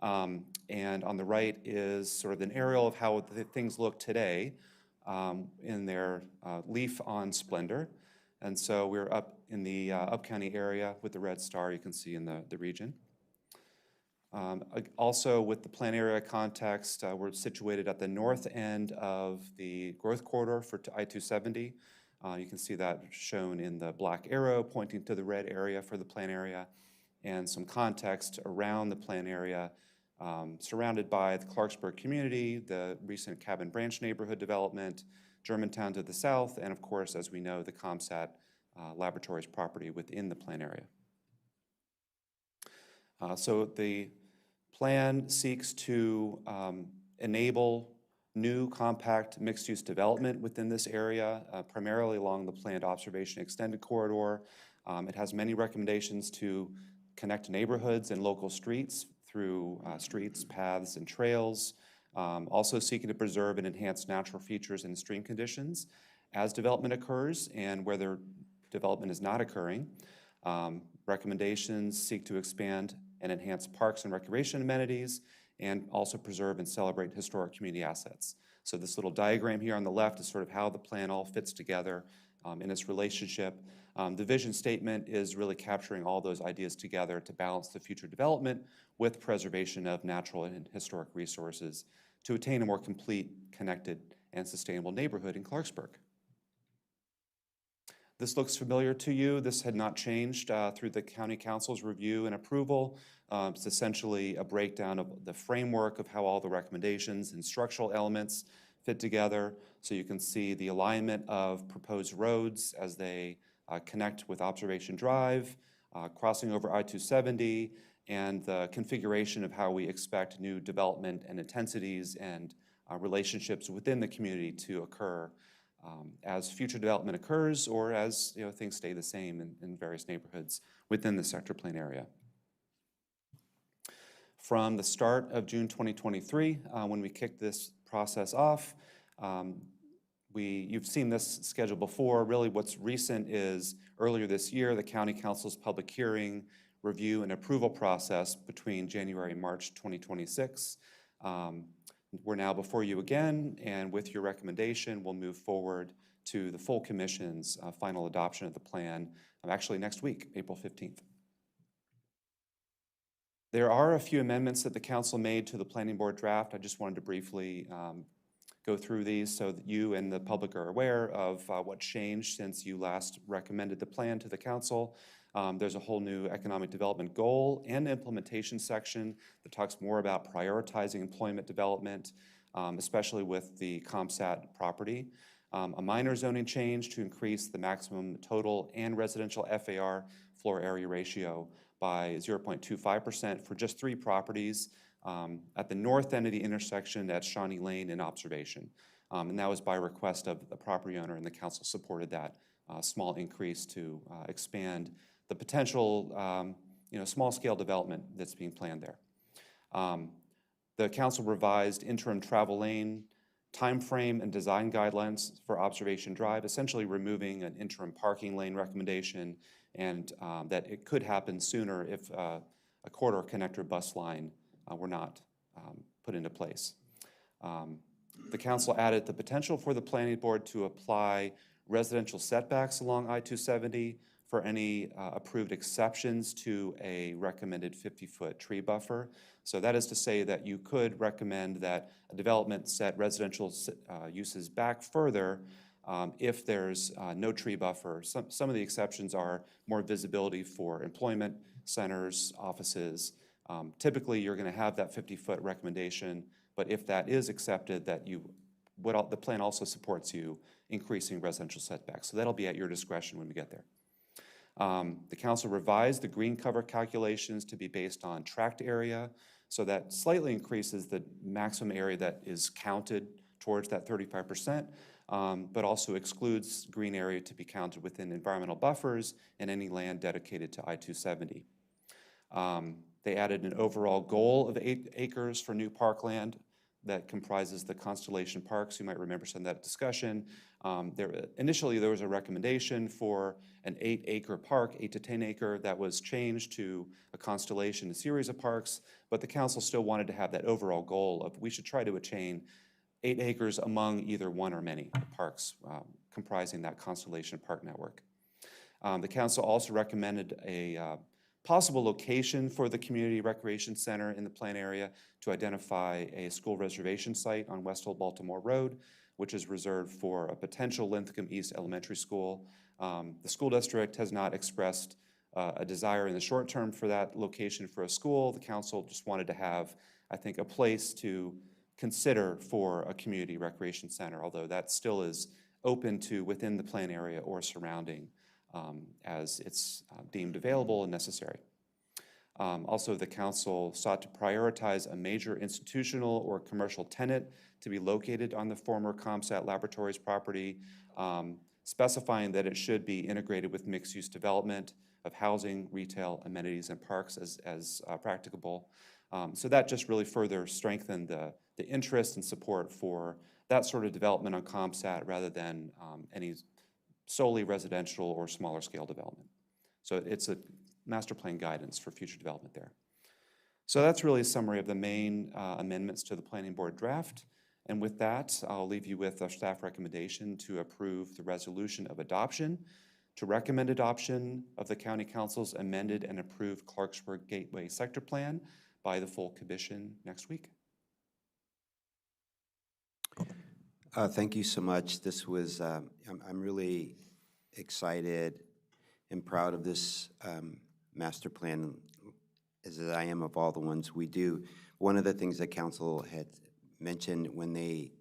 And on the right is sort of an aerial of how the things look today in their leaf on splendor. And so we're up in the Up County area with the red star you can see in the region. Also, with the plan area context, we're situated at the north end of the growth corridor for I-270. You can see that shown in the black arrow pointing to the red area for the plan area, and some context around the plan area, surrounded by the Clarksburg community, the recent Cabin Branch neighborhood development, Germantown to the south, and of course, as we know, the ComSat Laboratories property within the plan area. So the plan seeks to enable new compact mixed-use development within this area, primarily along the planned observation extended corridor. It has many recommendations to connect neighborhoods and local streets through streets, paths, and trails, also seeking to preserve and enhance natural features and stream conditions as development occurs and where their development is not occurring. Recommendations seek to expand and enhance parks and recreation amenities, and also preserve and celebrate historic community assets. So this little diagram here on the left is sort of how the plan all fits together in its relationship. The vision statement is really capturing all those ideas together to balance the future development with preservation of natural and historic resources to attain a more complete, connected, and sustainable neighborhood in Clarksburg. This looks familiar to you. This had not changed through the County Council's review and approval. It's essentially a breakdown of the framework of how all the recommendations and structural elements fit together. So you can see the alignment of proposed roads as they connect with Observation Drive, crossing over I-270, and the configuration of how we expect new development and intensities and relationships within the community to occur as future development occurs or as things stay the same in various neighborhoods within the sector plan area. From the start of June 2023, when we kicked this process off, you've seen this schedule before. Really what's recent is earlier this year, the County Council's public hearing, review, and approval process between January and March 2026. We're now before you again, and with your recommendation, we'll move forward to the full commission's final adoption of the plan, actually next week, April 15th. There are a few amendments that the council made to the planning board draft. I just wanted to briefly go through these so that you and the public are aware of what changed since you last recommended the plan to the council. There's a whole new economic development goal and implementation section that talks more about prioritizing employment development, especially with the ComSat property. A minor zoning change to increase the maximum total and residential FAR floor area ratio by 0.25% for just 3 properties at the north end of the intersection at Shawnee Lane and Observation. And that was by request of the property owner, and the council supported that small increase to expand the potential small-scale development that's being planned there. The council revised interim travel lane timeframe and design guidelines for Observation Drive, essentially removing an interim parking lane recommendation, and that it could happen sooner if a corridor connector bus line were not put into place. The council added the potential for the planning board to apply residential setbacks along I-270 for any approved exceptions to a recommended 50-foot tree buffer. So that is to say that you could recommend that a development set residential uses back further if there's no tree buffer. Some of the exceptions are more visibility for employment centers, offices. Typically, you're going to have that 50-foot recommendation, but if that is accepted, that the plan also supports you increasing residential setbacks. So that'll be at your discretion when we get there. The council revised the green cover calculations to be based on tract area, so that slightly increases the maximum area that is counted towards that 35%, but also excludes green area to be counted within environmental buffers and any land dedicated to I-270. They added an overall goal of 8 acres for new parkland that comprises the Constellation Parks. You might remember some of that discussion. Initially, there was a recommendation for an 8-acre park, 8 to 10 acre, that was changed to a Constellation, a series of parks, but the council still wanted to have that overall goal of we should try to attain 8 acres among either one or many parks comprising that Constellation Park network. The council also recommended a possible location for the community recreation center in the plan area to identify a school reservation site on West Old Baltimore Road, which is reserved for a potential Linthicum East Elementary School. The school district has not expressed a desire in the short term for that location for a school. The council just wanted to have, I think, a place to consider for a community recreation center, although that still is open to within the plan area or surrounding as it's deemed available and necessary. Also, the council sought to prioritize a major institutional or commercial tenant to be located on the former ComSat Laboratories property, specifying that it should be integrated with mixed-use development of housing, retail, amenities, and parks as practicable. So that just really further strengthened the interest and support for that sort of development on ComSat rather than any solely residential or smaller scale development. So it's a master plan guidance for future development there. So that's really a summary of the main amendments to the planning board draft. And with that, I'll leave you with our staff recommendation to approve the resolution of adoption, to recommend adoption of the County Council's amended and approved Clarksburg Gateway Sector Plan by the full commission next week. Thank you so much. This was, I'm really excited and proud of this master plan, as I am of all the ones we do. One of the things that council had mentioned when they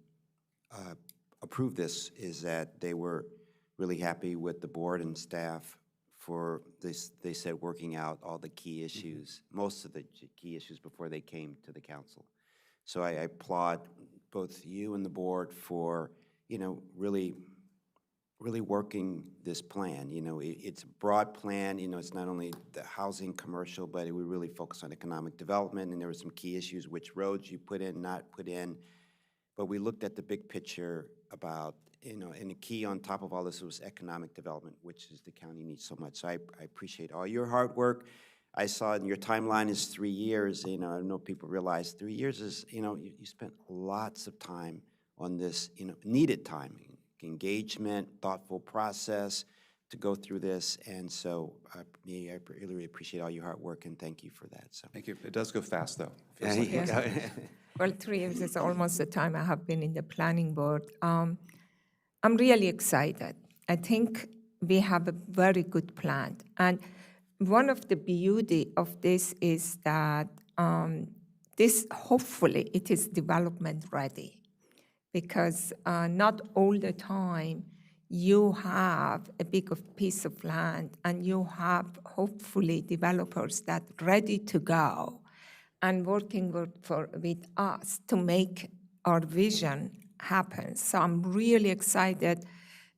approved this is that they were really happy with the board and staff for this, they said, working out all the key issues, most of the key issues before they came to the council. So I applaud both you and the board for, really working this plan. It's a broad plan. It's not only the housing, commercial, but we really focus on economic development, and there were some key issues, which roads you put in, not put in. But we looked at the big picture about, and the key on top of all this was economic development, which is the county needs so much. So I appreciate all your hard work. I saw in your timeline is 3 years. I know people realize 3 years is, you spent lots of time on this, needed time, engagement, thoughtful process to go through this. And so I really appreciate all your hard work, and thank you for that. So Thank you. It does go fast, though. Well, 3 years is almost the time I have been in the planning board. I'm really excited. I think we have a very good plan. And one of the beauty of this is that this, hopefully, it is development ready, because not all the time you have a big piece of land and you have hopefully developers that ready to go and working with us to make our vision happen. So I'm really excited,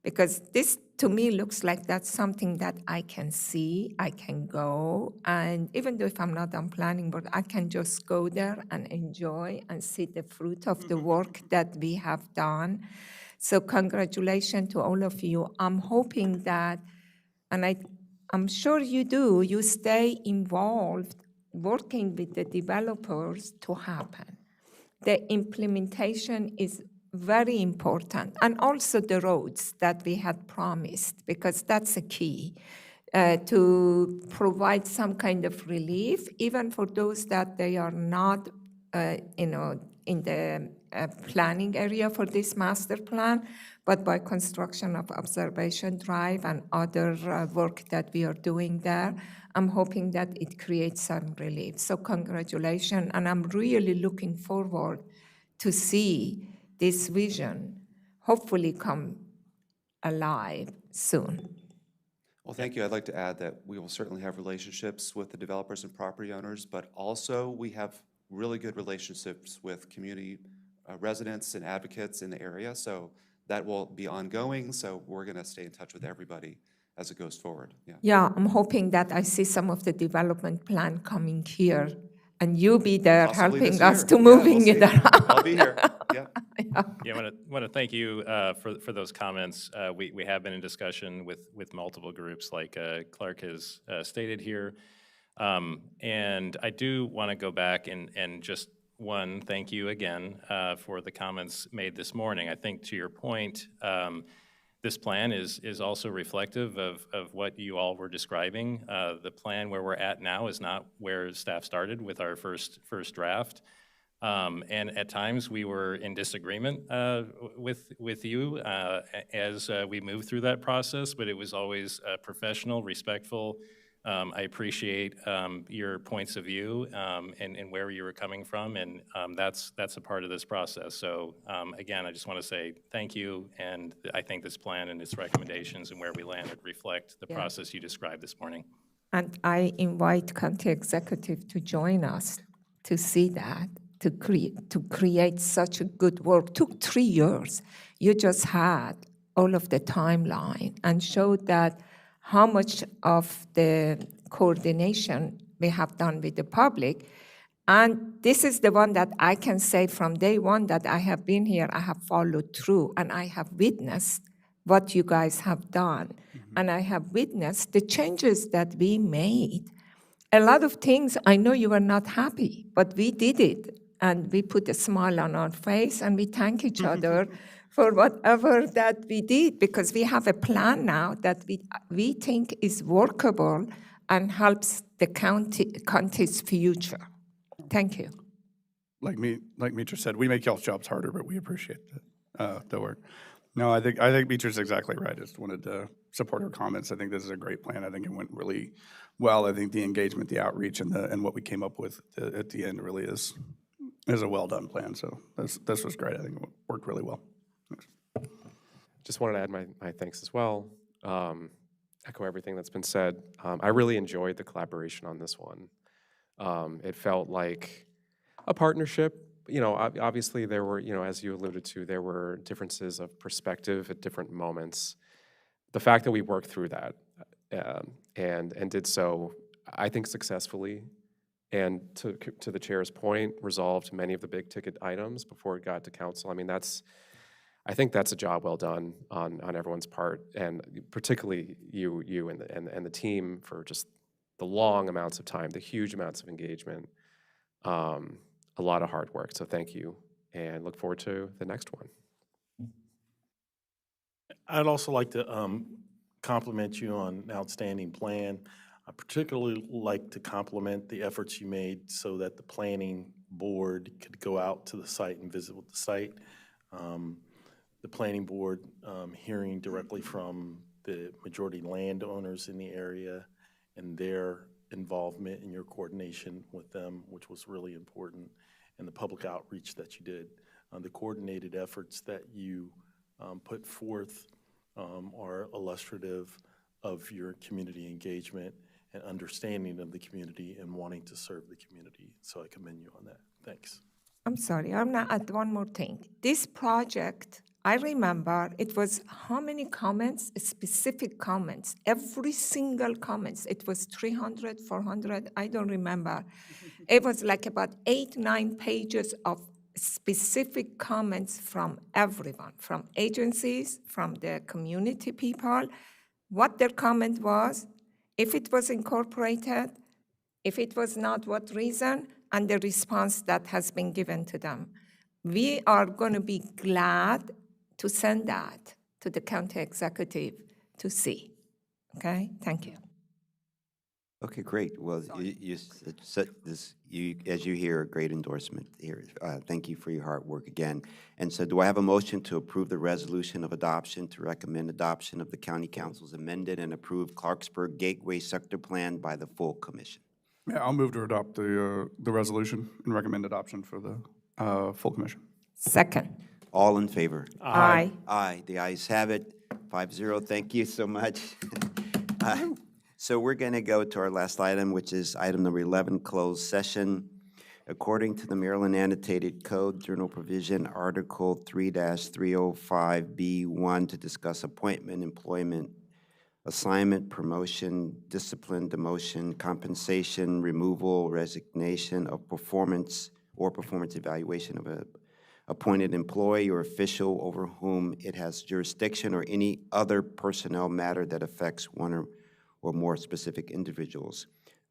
because this to me looks like that's something that I can see, I can go, and even though if I'm not on planning board, I can just go there and enjoy and see the fruit of the work that we have done. So congratulations to all of you. I'm hoping that, and I'm sure you do, you stay involved working with the developers to happen. The implementation is very important, and also the roads that we had promised, because that's a key. to provide some kind of relief, even for those that they are not, in the planning area for this master plan, but by construction of observation drive and other work that we are doing there, I'm hoping that it creates some relief. So congratulations, and I'm really looking forward to see this vision hopefully come alive soon. Well, thank you. I'd like to add that we will certainly have relationships with the developers and property owners, but also we have really good relationships with community residents and advocates in the area. So that will be ongoing. So we're going to stay in touch with everybody as it goes forward. Yeah. Yeah, I'm hoping that I see some of the development plan coming here, and you be there Possibly this helping us year. to Yeah, moving we'll it see. around. I'll be here. Yeah. Yeah, I want to thank you for those comments. We have been in discussion with multiple groups, like Clark has stated here. And I do want to go back and just thank you again for the comments made this morning. I think to your point, this plan is also reflective of what you all were describing. The plan where we're at now is not where staff started with our first draft. And at times we were in disagreement with you as we moved through that process, but it was always professional, respectful. I appreciate your points of view and where you were coming from, and that's a part of this process. So again, I just want to say thank you, and I think this plan and its recommendations and where we landed reflect the process you described this morning. And I invite county executive to join us to see that, to create such a good work. Took 3 years. You just had all of the timeline and showed that how much of the coordination we have done with the public. And this is the one that I can say from day one that I have been here, I have followed through, and I have witnessed what you guys have done. And I have witnessed the changes that we made. A lot of things, I know you were not happy, but we did it. And we put a smile on our face, and we thank each other for whatever that we did, because we have a plan now that we think is workable and helps the county's future. Thank you. Like Mitra said, we make y'all's jobs harder, but we appreciate the work. No, I think Mitra's exactly right. I just wanted to support her comments. I think this is a great plan. I think it went really well. I think the engagement, the outreach, and what we came up with at the end really is a well-done plan. So this was great. I think it worked really well. Thanks. Just wanted to add my thanks as well. Echo everything that's been said. I really enjoyed the collaboration on this one. It felt like a partnership. You know, obviously there were, as you alluded to, there were differences of perspective at different moments. The fact that we worked through that and did so, I think, successfully, and to the chair's point, resolved many of the big ticket items before it got to council. I mean, I think that's a job well done on everyone's part, and particularly you and the team for just the long amounts of time, the huge amounts of engagement, a lot of hard work. So thank you, and look forward to the next one. I'd also like to compliment you on an outstanding plan. I particularly like to compliment the efforts you made so that the planning board could go out to the site and visit with the site. The planning board hearing directly from the majority landowners in the area and their involvement in your coordination with them, which was really important, and the public outreach that you did. The coordinated efforts that you put forth are illustrative of your community engagement and understanding of the community and wanting to serve the community. So I commend you on that. Thanks. I'm sorry, I'm not at one more thing. This project, I remember it was how many comments, specific comments, every single comments. It was 300, 400, I don't remember. It was like about 8, 9 pages of specific comments from everyone, from agencies, from the community people, what their comment was, if it was incorporated, if it was not, what reason, and the response that has been given to them. We are going to be glad to send that to the county executive to see. Okay, thank you. Okay, great. Well, as you hear, a great endorsement here. Thank you for your hard work again. And so do I have a motion to approve the resolution of adoption to recommend adoption of the county council's amended and approved Clarksburg Gateway Sector Plan by the full commission? Yeah, I'll move to adopt the resolution and recommend adoption for the full commission. Second. All in favor? Aye. Aye, the ayes have it, 5-0. Thank you so much. So we're going to go to our last item, which is item number 11, closed session. According to the Maryland Annotated Code, Journal Provision, Article 3-305B1, to discuss appointment, employment, assignment, promotion, discipline, demotion, compensation, removal, resignation of performance, or performance evaluation of a appointed employee or official over whom it has jurisdiction, or any other personnel matter that affects one or more specific individuals.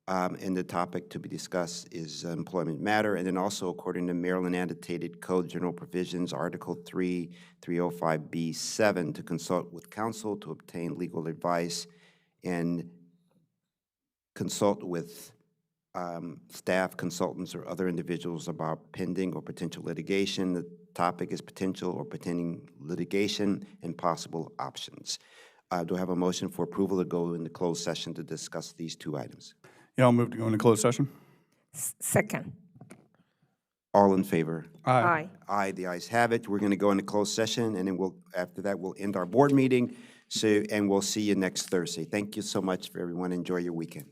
And the topic to be discussed is employment matter. And then also, according to Maryland Annotated Code General Provisions, Article 3-305B7, to consult with counsel to obtain legal advice and consult with staff, consultants, or other individuals about pending or potential litigation. The topic is potential or pending litigation and possible options. Do I have a motion for approval to go into closed session to discuss these two items? Yeah, I'll move to go into closed session. Second. All in favor? Aye. Aye, the ayes have it. We're going to go into closed session, and then after that, we'll end our board meeting. And we'll see you next Thursday. Thank you so much for everyone. Enjoy your weekend.